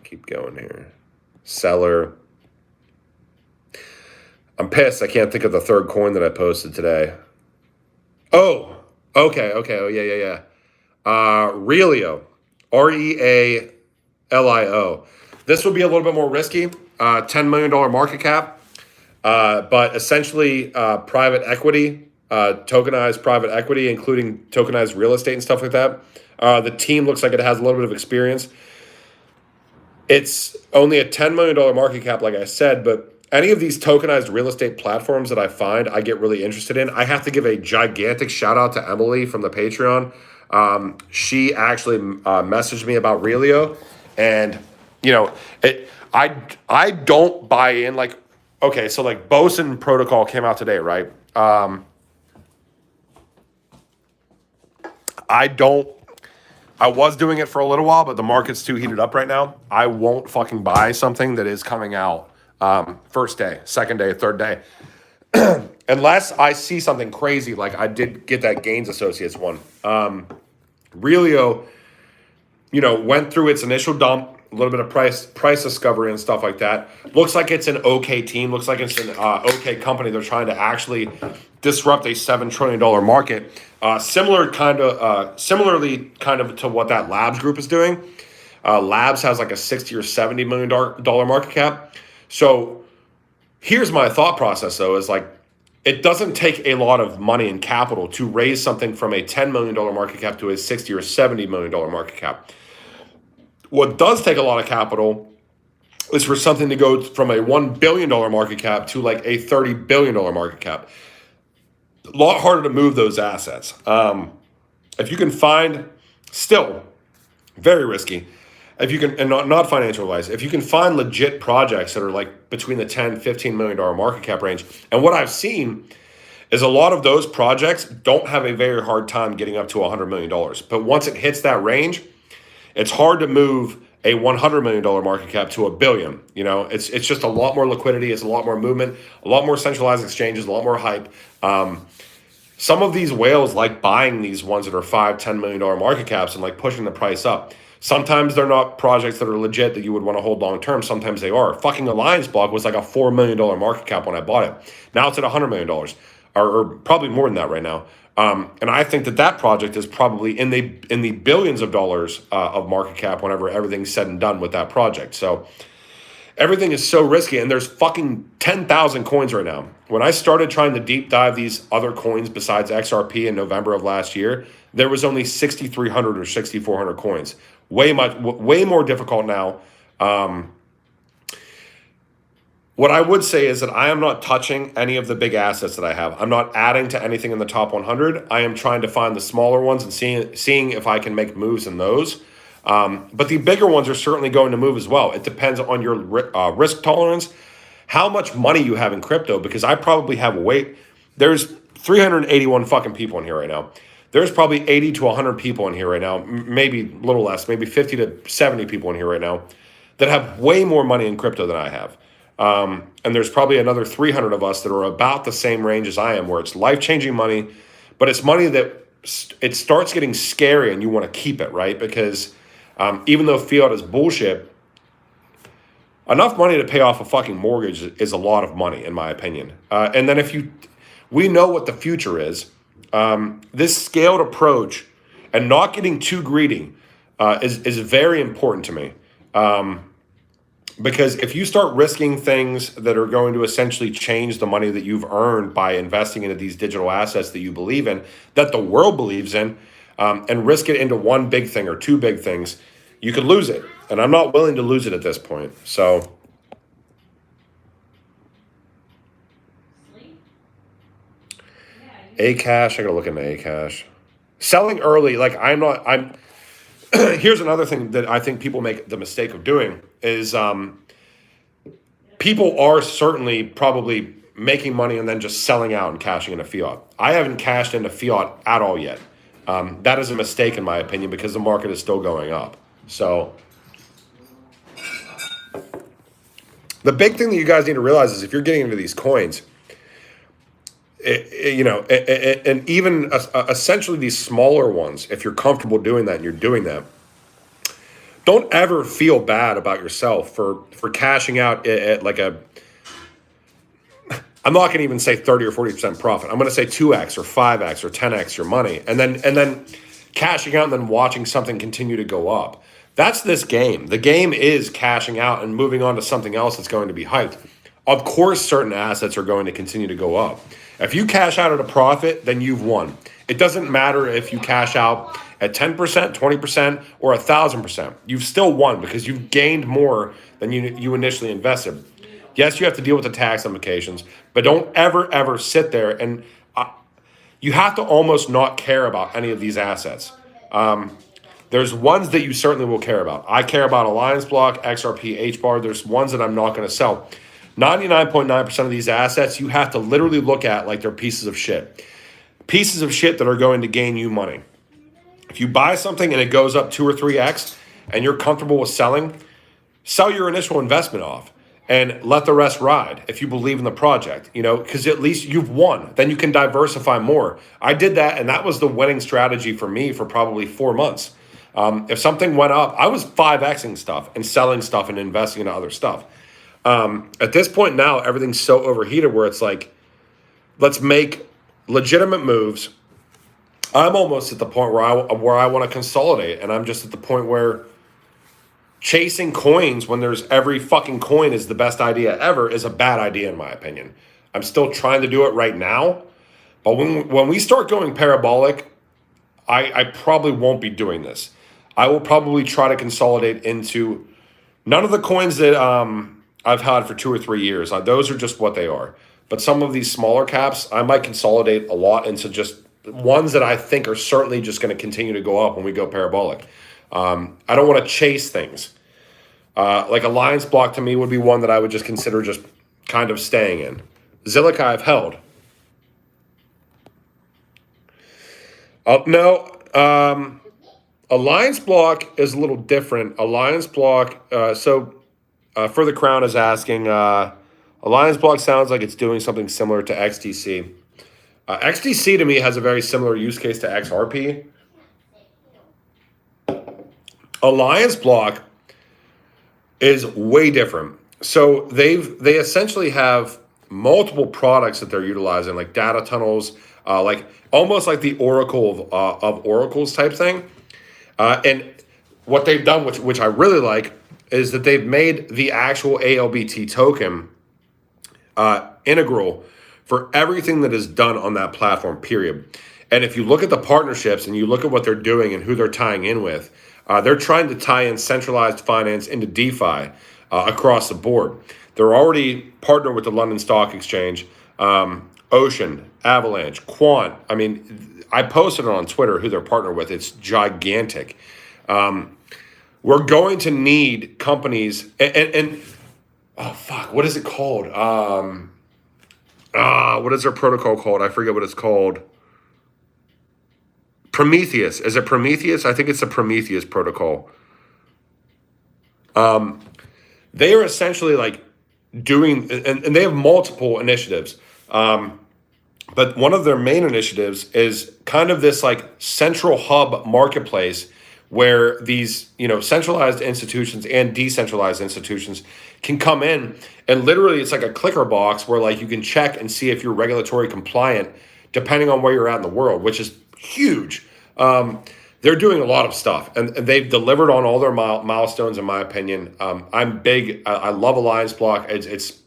Keep going here. Seller. I'm pissed. I can't think of the third coin that I posted today. Oh, okay. Oh, yeah. Relio. REALIO. This would be a little bit more risky. $10 million market cap. But essentially private equity. Tokenized private equity, including tokenized real estate and stuff like that. The team looks like it has a little bit of experience. It's only a $10 million market cap, like I said, but any of these tokenized real estate platforms that I find, I get really interested in. I have to give a gigantic shout out to Emily from the Patreon. She actually messaged me about Relio, and I don't buy in. Like, okay, so like Boson Protocol came out today, right? I don't I was doing it for a little while, but the market's too heated up right now. I won't fucking buy something that is coming out first day, second day, third day. Unless I see something crazy, like I did get that Gains Associates one. Relio, went through its initial dump, a little bit of price discovery and stuff like that. Looks like it's an okay team. Looks like it's an okay company. They're trying to actually disrupt a $7 trillion market. Similarly kind of to what that Labs group is doing. Labs has like a $60 or $70 million market cap. So here's my thought process, though, is like, it doesn't take a lot of money and capital to raise something from a $10 million market cap to a $60 or $70 million market cap. What does take a lot of capital is for something to go from a $1 billion market cap to like a $30 billion market cap. A lot harder to move those assets. If you can find, still very risky, if you can, and not financial advice, if you can find legit projects that are like between the 10, $15 million market cap range. And what I've seen is a lot of those projects don't have a very hard time getting up to $100 million. But once it hits that range, it's hard to move a $100 million market cap to $1 billion. It's just a lot more liquidity. It's a lot more movement, a lot more centralized exchanges, a lot more hype. Some of these whales like buying these ones that are $5, $10 million market caps and like pushing the price up. Sometimes they're not projects that are legit that you would want to hold long term. Sometimes they are. Fucking Alliance Block was like a $4 million market cap when I bought it. Now it's at $100 million, or probably more than that right now. And I think that project is probably in the billions of dollars of market cap whenever everything's said and done with that project. So everything is so risky, and there's fucking 10,000 coins right now. When I started trying to deep dive these other coins besides XRP in November of last year, there was only 6,300 or 6,400 coins. Way more difficult now. What I would say is that I am not touching any of the big assets that I have. I'm not adding to anything in the top 100. I am trying to find the smaller ones and seeing if I can make moves in those. But the bigger ones are certainly going to move as well. It depends on your risk tolerance, how much money you have in crypto, because I probably have there's 381 fucking people in here right now. There's probably 80 to 100 people in here right now, maybe a little less, maybe 50 to 70 people in here right now that have way more money in crypto than I have. And there's probably another 300 of us that are about the same range as I am, where it's life-changing money, but it's money that it starts getting scary and you want to keep it, right? Because even though fiat is bullshit, enough money to pay off a fucking mortgage is a lot of money, in my opinion. And then we know what the future is. This scaled approach and not getting too greedy is very important to me. Because if you start risking things that are going to essentially change the money that you've earned by investing into these digital assets that you believe in, that the world believes in, and risk it into one big thing or two big things, you could lose it. And I'm not willing to lose it at this point. So Acash, I gotta look into Acash. Selling early, like I'm here's another thing that I think people make the mistake of doing is people are certainly probably making money and then just selling out and cashing into fiat. I haven't cashed into fiat at all yet. That is a mistake in my opinion because the market is still going up. So the big thing that you guys need to realize is if you're getting into these coins, and even essentially these smaller ones, if you're comfortable doing that and you're doing that, don't ever feel bad about yourself for cashing out at like I'm not going to even say 30 or 40% profit. I'm going to say 2x or 5x or 10x your money, and then cashing out and then watching something continue to go up. That's this game. The game is cashing out and moving on to something else that's going to be hyped. Of course, certain assets are going to continue to go up. If you cash out at a profit, then you've won. It doesn't matter if you cash out at 10%, 20%, or 1,000%. You've still won because you've gained more than you initially invested. Yes, you have to deal with the tax implications, but don't ever sit there and you have to almost not care about any of these assets. There's ones that you certainly will care about. I care about Alliance Block, XRP, hbar. There's ones that I'm not going to sell. 99.9% of these assets, you have to literally look at like they're pieces of shit. Pieces of shit that are going to gain you money. If If you buy something and it goes up 2 or 3x and you're comfortable with selling, sell your initial investment off and let the rest ride if you believe in the project, because at least you've won. Then you can diversify more. I did that, and that was the winning strategy for me for probably 4 months. If something went up, I was 5xing stuff and selling stuff and investing in other stuff. At this point now, everything's so overheated where it's like, let's make legitimate moves. I'm almost at the point where I want to consolidate, and I'm just at the point where chasing coins when there's every fucking coin is the best idea ever is a bad idea in my opinion. I'm still trying to do it right now, but when we start going parabolic, I probably won't be doing this. I will probably try to consolidate into none of the coins that I've had for 2 or 3 years. Those are just what they are. But some of these smaller caps, I might consolidate a lot into just ones that I think are certainly just going to continue to go up when we go parabolic. I don't want to chase things. Like Alliance Block to me would be one that I would just consider just kind of staying in. Zilliqa I've held. No. Alliance Block is a little different. Alliance Block, For the Crown is asking, Alliance Block sounds like it's doing something similar to XTC. XTC to me has a very similar use case to XRP. Alliance Block is way different. So they essentially have multiple products that they're utilizing, like data tunnels, like almost like the Oracle of Oracles type thing. And what they've done, which I really like, is that they've made the actual ALBT token integral for everything that is done on that platform, period. And if you look at the partnerships and you look at what they're doing and who they're tying in with, they're trying to tie in centralized finance into DeFi across the board. They're already partnered with the London Stock Exchange, Ocean, Avalanche, Quant. I mean, I posted it on Twitter who they're partnered with. It's gigantic. We're going to need companies and oh fuck, what is it called? What is their protocol called? I forget what it's called. Prometheus. Is it Prometheus? I think it's the Prometheus protocol. They are essentially like doing, and they have multiple initiatives. But one of their main initiatives is kind of this like central hub marketplace where these, centralized institutions and decentralized institutions can come in, and literally it's like a clicker box where like you can check and see if you're regulatory compliant depending on where you're at in the world, which is huge. They're doing a lot of stuff, and they've delivered on all their milestones, in my opinion. I'm big. I love Alliance Block. It's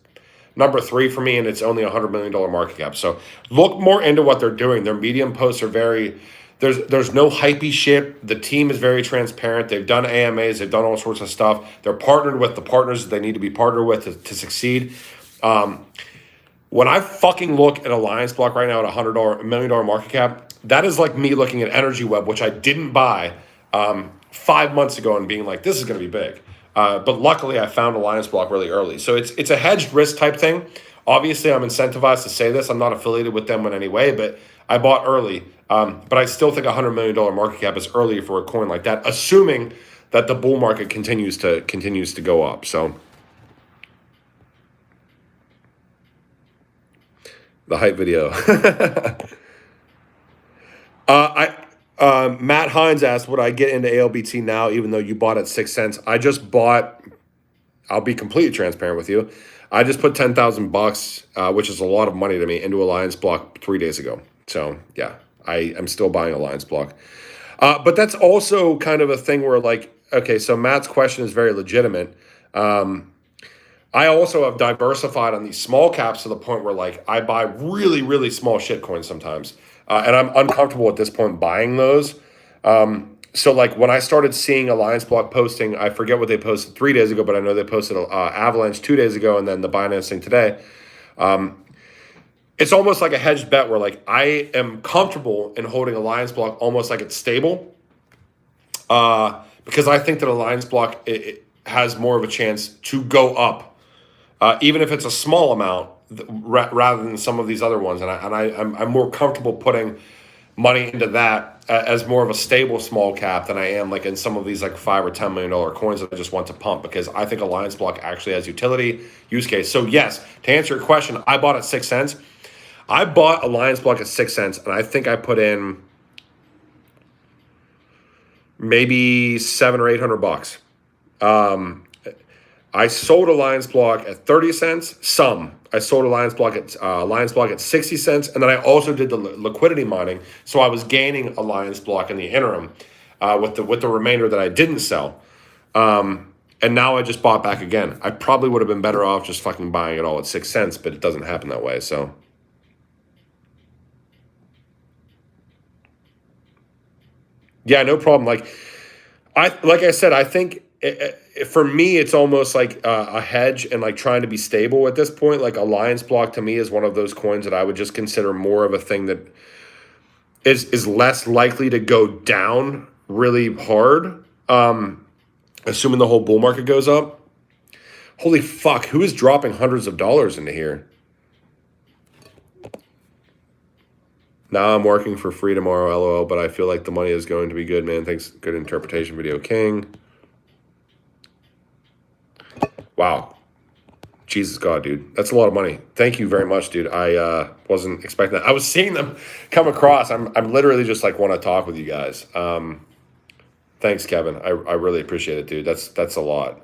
number 3 for me, and it's only $100 million market cap. So look more into what they're doing. Their Medium posts are very... There's no hypey shit. The team is very transparent. They've done AMAs. They've done all sorts of stuff. They're partnered with the partners that they need to be partnered with to succeed. When I fucking look at Alliance Block right now at $100 million market cap, that is like me looking at Energy Web, which I didn't buy 5 months ago and being like, this is going to be big. But luckily, I found Alliance Block really early. So it's a hedged risk type thing. Obviously, I'm incentivized to say this. I'm not affiliated with them in any way, but I bought early. But I still think $100 million market cap is early for a coin like that, assuming that the bull market continues to go up. So the hype video. Matt Hines asked, would I get into ALBT now, even though you bought at 6 cents? I just bought, I'll be completely transparent with you. I just put $10,000, which is a lot of money to me, into Alliance Block 3 days ago. So yeah, I am still buying Alliance Block. But that's also kind of a thing where like, okay, so Matt's question is very legitimate. I also have diversified on these small caps to the point where like I buy really, really small shit coins sometimes. And I'm uncomfortable at this point buying those. So like when I started seeing Alliance Block posting, I forget what they posted 3 days ago, but I know they posted Avalanche 2 days ago and then the Binance thing today. It's almost like a hedged bet where like I am comfortable in holding Alliance Block almost like it's stable. Because I think that Alliance Block it has more of a chance to go up, even if it's a small amount rather than some of these other ones. And I'm more comfortable putting money into that as more of a stable small cap than I am like in some of these like $5 or $10 million coins that I just want to pump, because I think Alliance Block actually has utility use case. So yes, to answer your question, I bought at 6 cents. I bought Alliance Block at 6 cents, and I think I put in maybe $700 or $800. I sold Alliance Block at 30 cents. I sold Alliance Block at 60 cents, and then I also did the liquidity mining, so I was gaining Alliance Block in the interim with the remainder that I didn't sell. And now I just bought back again. I probably would have been better off just fucking buying it all at 6 cents, but it doesn't happen that way. So yeah, no problem. Like I said, I think for me, it's almost like a hedge and like trying to be stable at this point. Like Alliance Block to me is one of those coins that I would just consider more of a thing that is less likely to go down really hard, assuming the whole bull market goes up. Holy fuck, who is dropping hundreds of dollars into here? Now I'm working for free tomorrow, LOL, but I feel like the money is going to be good, man. Thanks. Good interpretation, Video King. Wow. Jesus God, dude. That's a lot of money. Thank you very much, dude. I wasn't expecting that. I was seeing them come across. I'm literally just like want to talk with you guys. Thanks, Kevin. I really appreciate it, dude. That's a lot.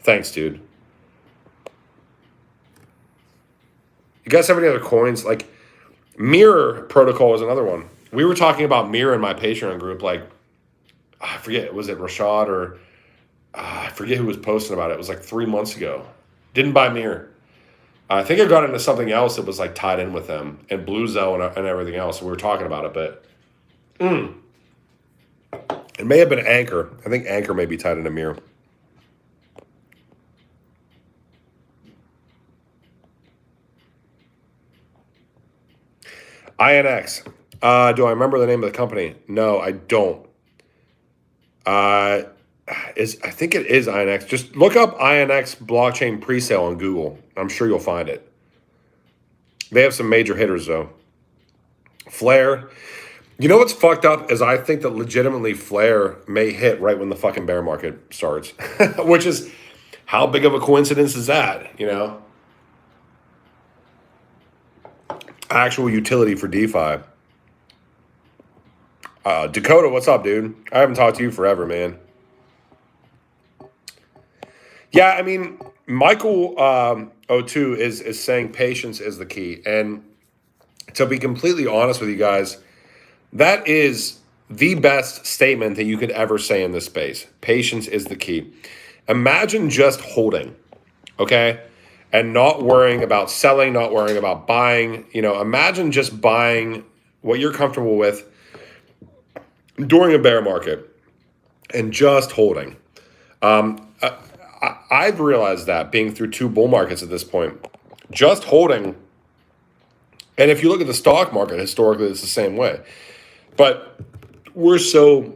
Thanks, dude. You guys have any other coins? Like Mirror Protocol is another one. We were talking about Mirror in my Patreon group. Like, I forget, was it Rashad or I forget who was posting about it. It was like 3 months ago. Didn't buy Mirror. I think I got into something else that was like tied in with them and Blue Zone and everything else. We were talking about it, but it may have been Anchor. I think Anchor may be tied into Mirror. INX. Do I remember the name of the company? No, I don't. I think it is INX. Just look up INX blockchain presale on Google. I'm sure you'll find it. They have some major hitters though. Flair. You know what's fucked up is I think that legitimately Flair may hit right when the fucking bear market starts, which is how big of a coincidence is that? You know, actual utility for DeFi. Dakota, what's up, dude? I haven't talked to you forever, man. Yeah, I mean, Michael O2 is saying patience is the key. And to be completely honest with you guys, that is the best statement that you could ever say in this space. Patience is the key. Imagine just holding, okay? And not worrying about selling, not worrying about buying. You know, imagine just buying what you're comfortable with during a bear market and just holding. I've realized that being through 2 bull markets at this point, just holding. And if you look at the stock market, historically, it's the same way. But we're so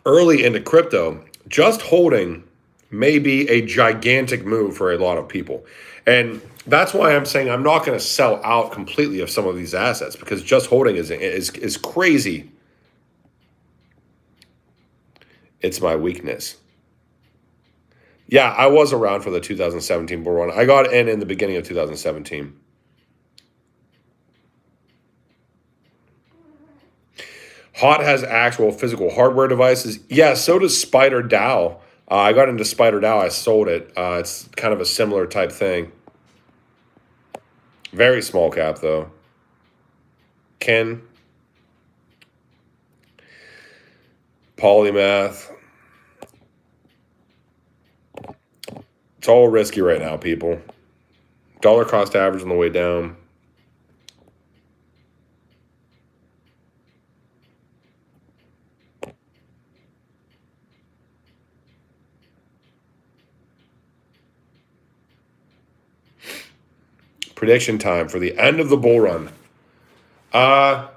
early into crypto, just holding may be a gigantic move for a lot of people. And that's why I'm saying I'm not going to sell out completely of some of these assets, because just holding is crazy. It's my weakness. Yeah, I was around for the 2017 bull run. I got in the beginning of 2017. Hot has actual physical hardware devices. Yeah, so does Spider DAO. I got into Spider DAO. I sold it. It's kind of a similar type thing. Very small cap, though. Ken. Polymath. It's all risky right now, people. Dollar cost average on the way down. Prediction time for the end of the bull run. I'm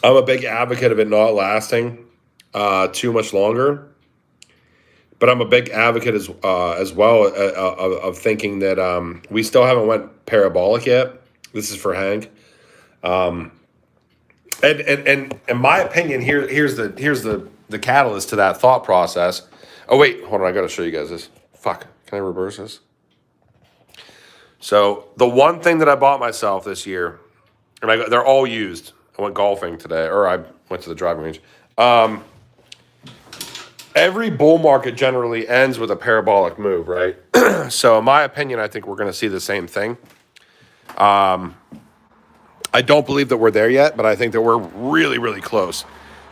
a big advocate of it not lasting too much longer. but I'm a big advocate as well of thinking that we still haven't went parabolic yet. This is for Hank. And in my opinion, here's the catalyst to that thought process. Oh wait, hold on, I gotta show you guys this. Fuck, can I reverse this? So the one thing that I bought myself this year, and they're all used. I went golfing today, or I went to the driving range. Every bull market generally ends with a parabolic move, right? So in my opinion, I think we're going to see the same thing. I don't believe that we're there yet, but I think that we're really, really close.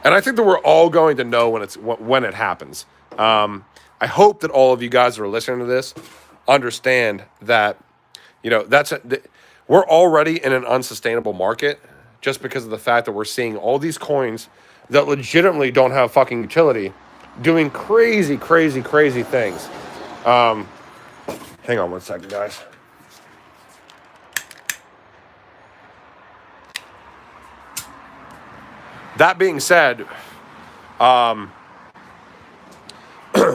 And I think that we're all going to know when it happens. I hope that all of you guys that are listening to this understand that, we're already in an unsustainable market just because of the fact that we're seeing all these coins that legitimately don't have fucking utility doing crazy, crazy, crazy things. Hang on one second, guys. That being said,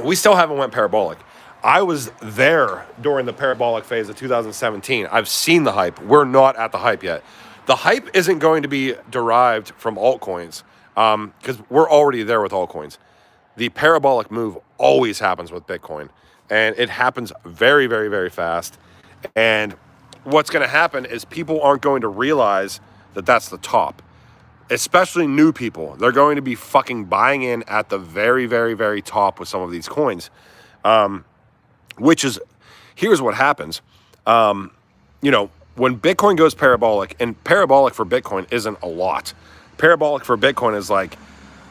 we still haven't went parabolic. I was there during the parabolic phase of 2017. I've seen the hype. We're not at the hype yet. The hype isn't going to be derived from altcoins because we're already there with altcoins. The parabolic move always happens with Bitcoin, and it happens very, very, very fast. And what's going to happen is people aren't going to realize that that's the top. Especially new people. They're going to be fucking buying in at the very, very, very top with some of these coins. Here's what happens. When Bitcoin goes parabolic, and parabolic for Bitcoin isn't a lot. Parabolic for Bitcoin is like,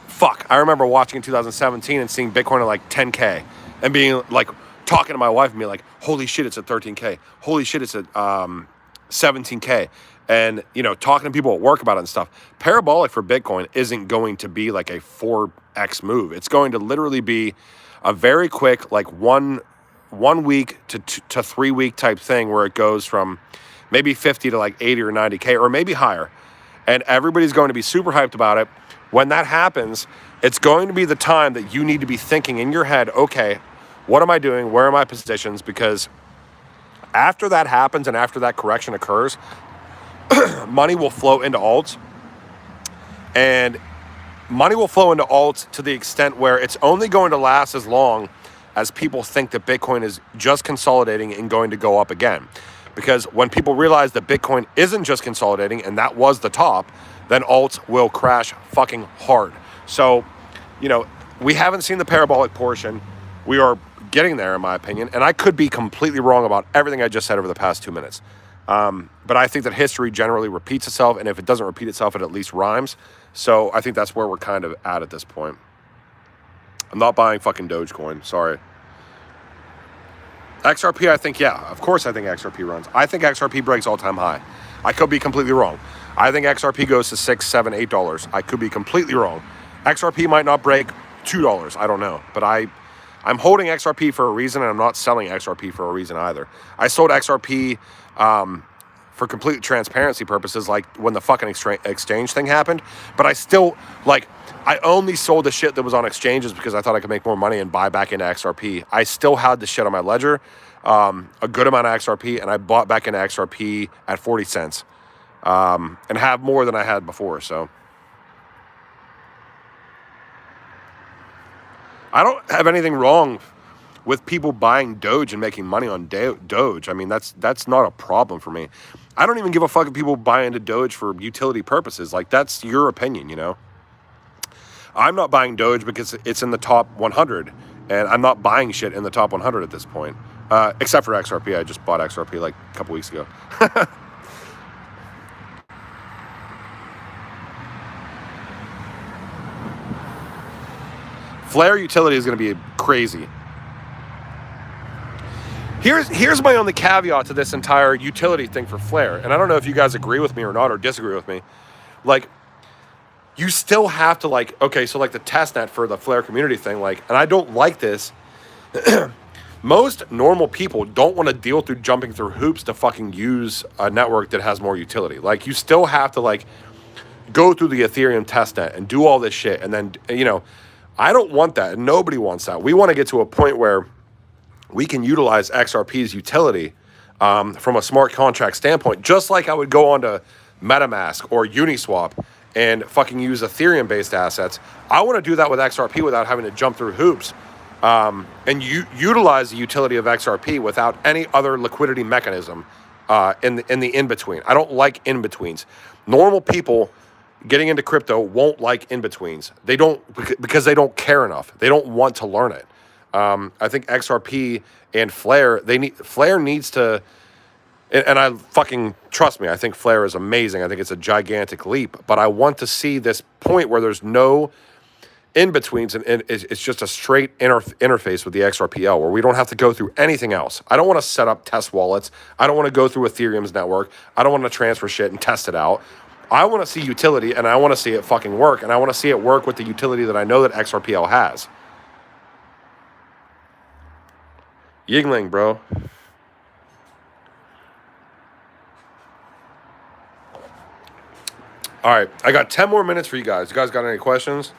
fuck. I remember watching in 2017 and seeing Bitcoin at like 10K and being like, talking to my wife and being like, holy shit, it's at 13K. Holy shit, it's at 17K. And, talking to people at work about it and stuff. Parabolic for Bitcoin isn't going to be like a 4x move. It's going to literally be a very quick, like one week to 3 week type thing where it goes from maybe 50 to like 80 or 90K or maybe higher. And everybody's going to be super hyped about it. When that happens, it's going to be the time that you need to be thinking in your head, okay, what am I doing? Where are my positions? Because after that happens and after that correction occurs, money will flow into alts, and money will flow into alts to the extent where it's only going to last as long as people think that Bitcoin is just consolidating and going to go up again. Because when people realize that Bitcoin isn't just consolidating and that was the top, then alts will crash fucking hard. So, we haven't seen the parabolic portion. We are getting there, in my opinion, and I could be completely wrong about everything I just said over the past 2 minutes. But I think that history generally repeats itself, and if it doesn't repeat itself, it at least rhymes. So I think that's where we're kind of at this point. I'm not buying fucking Dogecoin. Sorry. XRP, I think, yeah. Of course I think XRP runs. I think XRP breaks all-time high. I could be completely wrong. I think XRP goes to $6, $7, $8. I could be completely wrong. XRP might not break $2. I don't know. But I'm holding XRP for a reason, and I'm not selling XRP for a reason either. I sold XRP for complete transparency purposes, like when the fucking exchange thing happened. But I still, I only sold the shit that was on exchanges because I thought I could make more money and buy back into XRP. I still had the shit on my ledger, a good amount of XRP, and I bought back into XRP at 40 cents and have more than I had before. So I don't have anything wrong with people buying Doge and making money on Doge. I mean, that's not a problem for me. I don't even give a fuck if people buy into Doge for utility purposes. Like, that's your opinion, I'm not buying Doge because it's in the top 100, and I'm not buying shit in the top 100 at this point, except for XRP. I just bought XRP like a couple weeks ago. Flair utility is going to be crazy. Here's my only caveat to this entire utility thing for Flair, and I don't know if you guys agree with me or not, or disagree with me. You still have to, okay, so the testnet for the Flair community thing, and I don't like this. Most normal people don't want to deal through jumping through hoops to fucking use a network that has more utility. You still have to, go through the Ethereum testnet and do all this shit, and then, I don't want that, and nobody wants that. We want to get to a point where we can utilize XRP's utility from a smart contract standpoint, just like I would go onto MetaMask or Uniswap and fucking use Ethereum-based assets. I want to do that with XRP without having to jump through hoops and utilize the utility of XRP without any other liquidity mechanism in the in-between. I don't like in-betweens. Normal people getting into crypto won't like in-betweens. They don't, because they don't care enough. They don't want to learn it. I think XRP and Flair, Flair needs to, and I fucking, trust me, I think Flair is amazing. I think it's a gigantic leap, but I want to see this point where there's no in-betweens and it's just a straight interface with the XRPL where we don't have to go through anything else. I don't want to set up test wallets. I don't want to go through Ethereum's network. I don't want to transfer shit and test it out. I want to see utility, and I want to see it fucking work, and I want to see it work with the utility that I know that XRPL has. Yingling, bro. All right, I got 10 more minutes for you guys. You guys got any questions?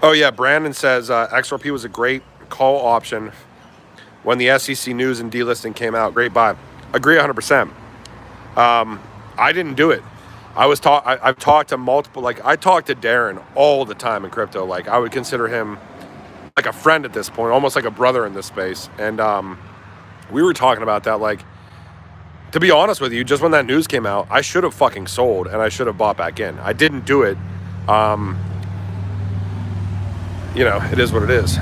Oh, yeah, Brandon says XRP was a great call option when the SEC news and delisting came out. Great buy. Agree 100%. I didn't do it. I've talked to multiple, like, I talk to Darren all the time in crypto. Like, I would consider him like a friend at this point, almost like a brother in this space. And we were talking about that. Like, to be honest with you, just when that news came out, I should have fucking sold and I should have bought back in. I didn't do it. You know, it is what it is.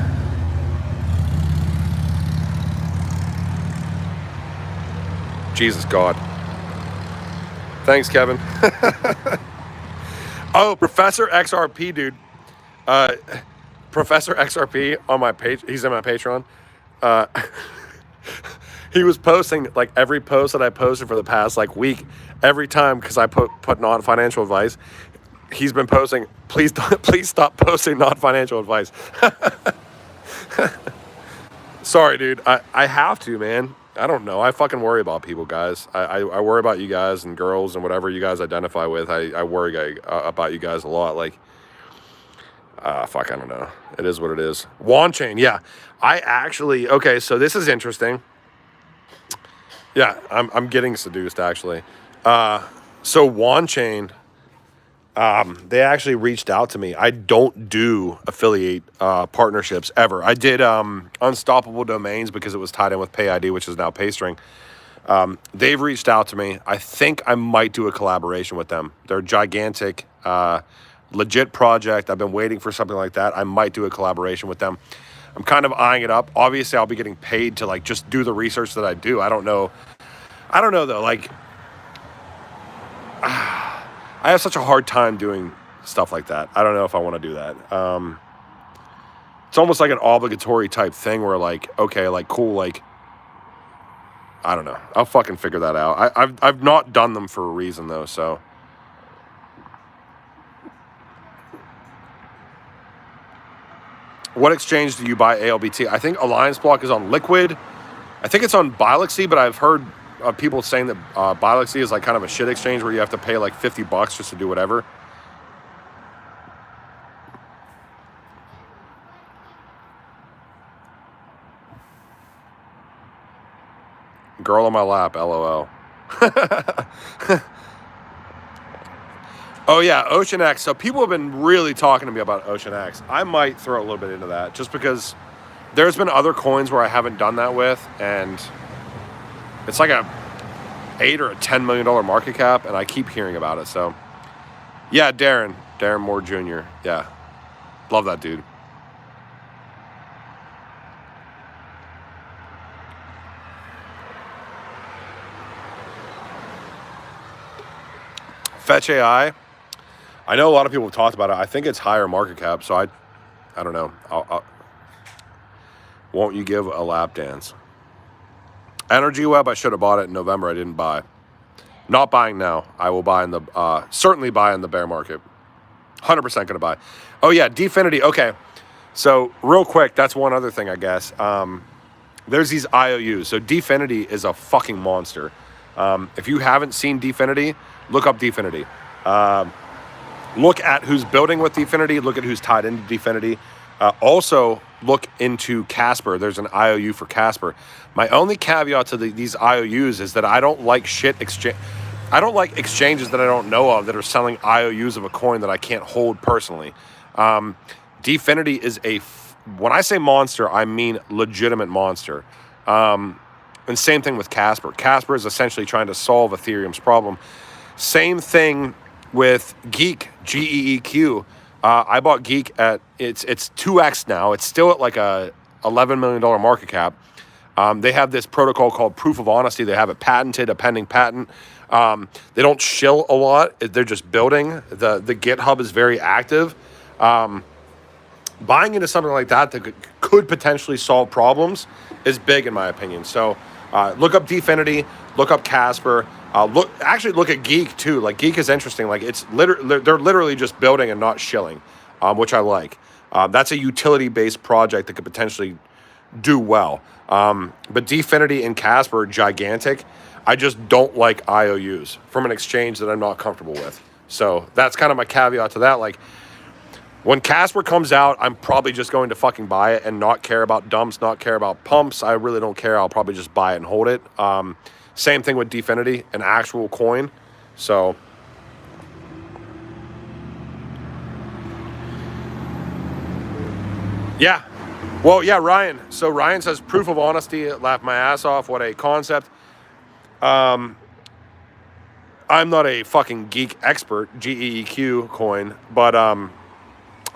Jesus God. Thanks, Kevin. Oh, Professor XRP, dude. Professor XRP on my page. He's in my Patreon. He was posting like every post that I posted for the past like week. Every time, because I put non-financial advice. He's been posting. Please stop posting non-financial advice. Sorry, dude. I have to, man. I don't know. I fucking worry about people, guys. I worry about you guys and girls and whatever you guys identify with. I worry about you guys a lot. Like, fuck, I don't know. It is what it is. Wanchain, yeah. I actually, okay, so this is interesting. Yeah, I'm getting seduced, actually. So Wanchain, they actually reached out to me. I don't do affiliate partnerships ever. I did Unstoppable Domains because it was tied in with PayID, which is now PayString. They've reached out to me. I think I might do a collaboration with them. They're a gigantic, legit project. I've been waiting for something like that. I might do a collaboration with them. I'm kind of eyeing it up. Obviously, I'll be getting paid to like just do the research that I do. I don't know though. Like, I have such a hard time doing stuff like that. I don't know if I want to do that. It's almost like an obligatory type thing where like, okay, like cool, like, I don't know. I'll fucking figure that out. I've not done them for a reason though, so. What exchange do you buy ALBT? I think Alliance Block is on Liquid. I think it's on Biloxy, but I've heard people saying that Biloxy is like kind of a shit exchange where you have to pay like $50 just to do whatever. Girl on my lap, LOL. Oh yeah, OceanX. So people have been really talking to me about OceanX. I might throw a little bit into that just because there's been other coins where I haven't done that with, and it's like a $8 or $10 million market cap, and I keep hearing about it. So yeah, Darren Moore Jr. Yeah, love that dude. Fetch AI. I know a lot of people have talked about it. I think it's higher market cap, so I don't know. Won't you give a lap dance? Energy Web, I should have bought it in November. I didn't buy. Not buying now. I will buy in the certainly buy in the bear market. 100% going to buy. Oh yeah, Dfinity. Okay, so real quick, that's one other thing, I guess. There's these IOUs. So Dfinity is a fucking monster. If you haven't seen Dfinity, look up Dfinity. Look at who's building with Dfinity. Look at who's tied into Dfinity. Also, look into Casper. There's an IOU for Casper. My only caveat to these IOUs is that I don't like I don't like exchanges that I don't know of that are selling IOUs of a coin that I can't hold personally. Dfinity is when I say monster, I mean legitimate monster. And same thing with Casper. Casper is essentially trying to solve Ethereum's problem. Same thing with Geek, Geeq. I bought Geek at it's 2x now. It's still at like a $11 million market cap. They have this protocol called Proof of Honesty. They have it patented, a pending patent. They don't shill a lot. They're just building. The GitHub is very active. Buying into something like that could potentially solve problems is big in my opinion. So look up Dfinity, look up Casper. Look at Geek too. Like Geek is interesting. Like they're literally just building and not shilling, which I like. That's a utility-based project that could potentially do well. But Dfinity and Casper are gigantic. I just don't like IOUs from an exchange that I'm not comfortable with. So that's kind of my caveat to that. Like when Casper comes out, I'm probably just going to fucking buy it and not care about dumps, not care about pumps. I really don't care. I'll probably just buy it and hold it. Same thing with Dfinity, an actual coin. So yeah. Well, yeah, Ryan. So Ryan says proof of honesty, laughed my ass off. What a concept. I'm not a fucking geek expert, GEEQ coin, but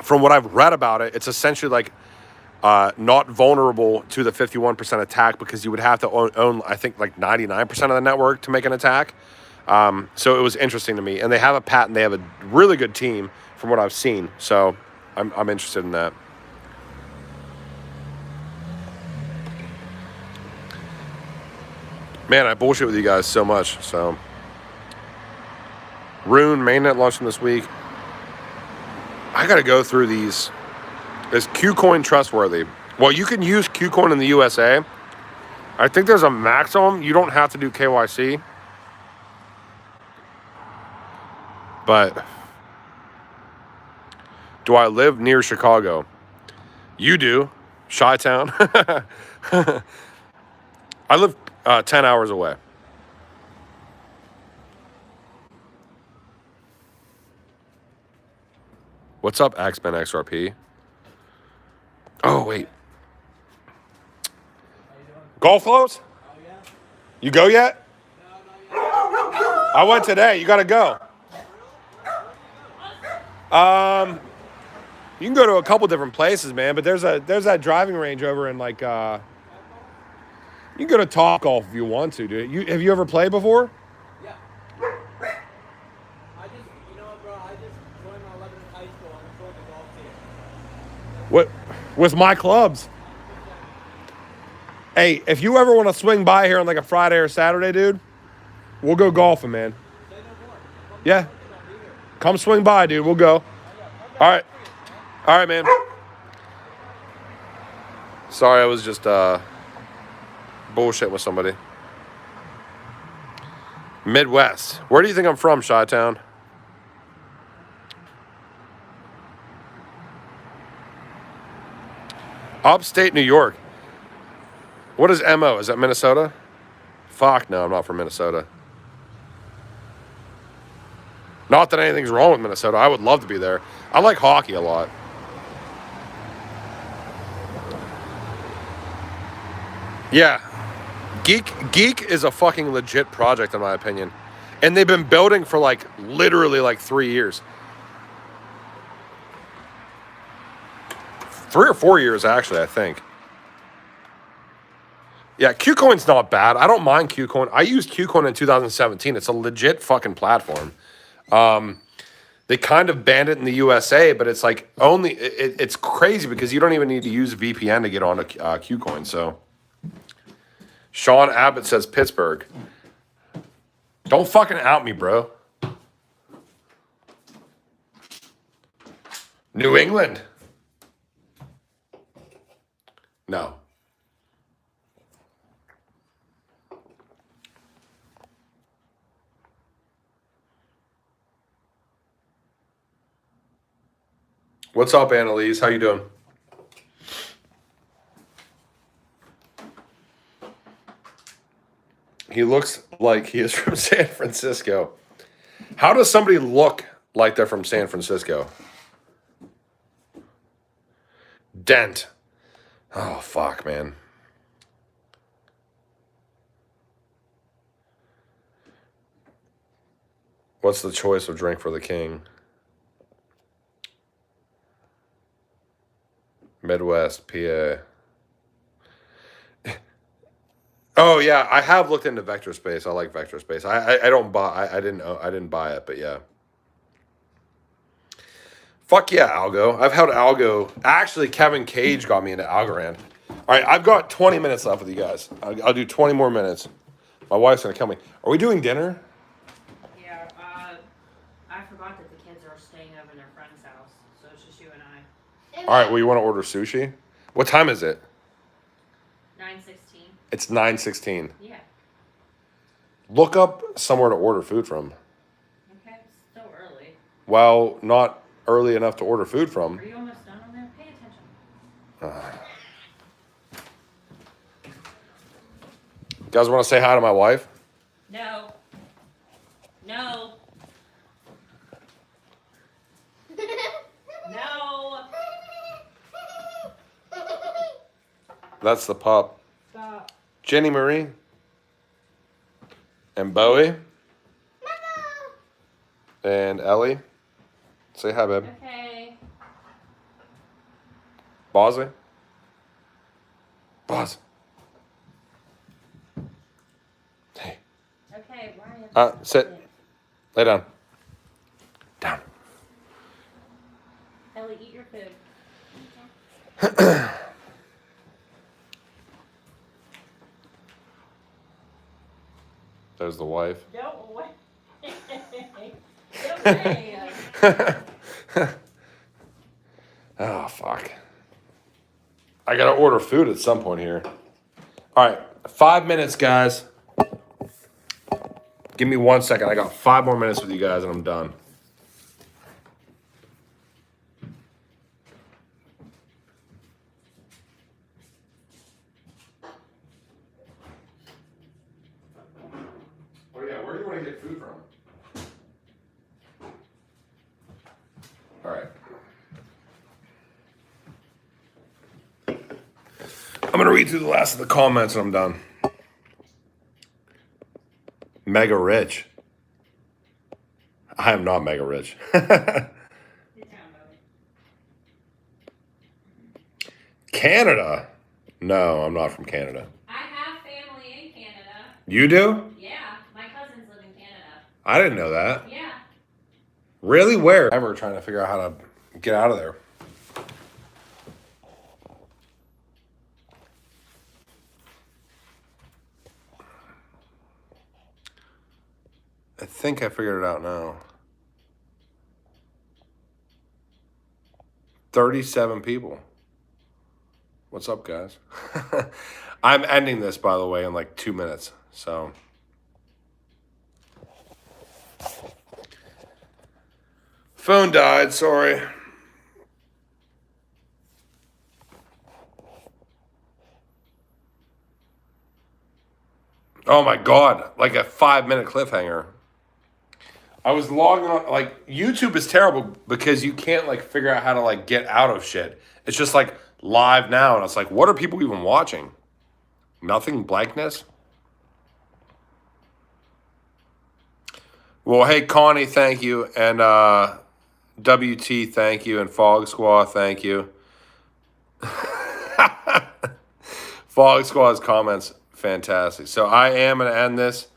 from what I've read about it, it's essentially like not vulnerable to the 51% attack because you would have to own I think, like 99% of the network to make an attack. So it was interesting to me. And they have a patent. They have a really good team from what I've seen. So I'm interested in that. Man, I bullshit with you guys so much. So Rune, mainnet launching this week. I got to go through these. Is Qcoin trustworthy? Well, you can use Qcoin in the USA. I think there's a maximum. You don't have to do KYC. But do I live near Chicago? You do. Chi-Town. I live 10 hours away. What's up, Axman XRP? Oh, wait. Golf flows? You go yet? I went today. You got to go. You can go to a couple different places, man, but there's that driving range over in like you can go to Top Golf if you want to, dude. Have you ever played before? Yeah. You know what, bro? I just joined my 11th high school. I'm joining the golf team. What? With my clubs. Hey, if you ever want to swing by here on like a Friday or Saturday, dude, we'll go golfing, man. Say no more. Yeah. Come swing by, dude. We'll go. All right. All right, man. Sorry, I was just bullshit with somebody. Midwest. Where do you think I'm from, Chi-Town? Upstate New York. What is MO? Is that Minnesota? Fuck, no, I'm not from Minnesota. Not that anything's wrong with Minnesota. I would love to be there. I like hockey a lot. Yeah. Geek is a fucking legit project in my opinion. And they've been building for like literally like 3 years. 3 or 4 years actually, I think. Yeah, Qcoin's not bad. I don't mind Qcoin. I used Qcoin in 2017. It's a legit fucking platform. They kind of banned it in the USA, but it's like only it's crazy because you don't even need to use VPN to get onto Qcoin. So Sean Abbott says Pittsburgh. Don't fucking out me, bro. New England. No. What's up, Annalise? How you doing? He looks like he is from San Francisco. How does somebody look like they're from San Francisco? Dent. Oh, fuck, man. What's the choice of drink for the king? Midwest, PA. Oh yeah, I have looked into Vector Space. I like Vector Space. I don't buy. I didn't buy it, but yeah. Fuck yeah, Algo. I've held Algo. Actually, Kevin Cage got me into Algorand. All right, I've got 20 minutes left with you guys. I'll do 20 more minutes. My wife's gonna kill me. Are we doing dinner? Yeah, I forgot that the kids are staying over in their friend's house, so it's just you and I. All right. Well, you want to order sushi? What time is it? 9:16. It's 9:16. Yeah. Look up somewhere to order food from. Okay, it's still early. Well, not early enough to order food from. Are you almost done on there? Pay attention. You guys want to say hi to my wife? No. No. No. That's the pup. Stop. Jenny Marie. And Bowie. And Ellie. Say hi, babe. Okay. Bosley. Boz. Hey. Okay, why are you Sit. Lay down. Down. Ellie, eat your food. There's the wife. Don't wait. Don't wait. Oh, fuck. I gotta order food at some point here. All right, 5 minutes, guys. Give me 1 second. I got 5 more minutes with you guys and I'm done. Oh yeah, where do you want to get food from? All right. I'm going to read through the last of the comments and I'm done. Mega rich. I am not mega rich. Canada? No, I'm not from Canada. I have family in Canada. You do? Yeah, my cousins live in Canada. I didn't know that. Yeah. Really? Where? Ever trying to figure out how to get out of there. I think I figured it out now. 37 people. What's up, guys? I'm ending this, by the way, in like 2 minutes. So. Phone died, sorry. Oh my God, like a 5-minute cliffhanger. I was logging on, like, YouTube is terrible because you can't, like, figure out how to, like, get out of shit. It's just, like, live now, and it's like, what are people even watching? Nothing? Blankness? Well, hey, Connie, thank you, and WT, thank you, and Fog Squaw, thank you. Fog Squaw's comments, fantastic. So I am going to end this.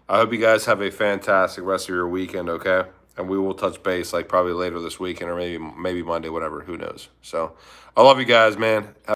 I hope you guys have a fantastic rest of your weekend, okay? And we will touch base like probably later this weekend or maybe Monday, whatever. Who knows? So I love you guys, man.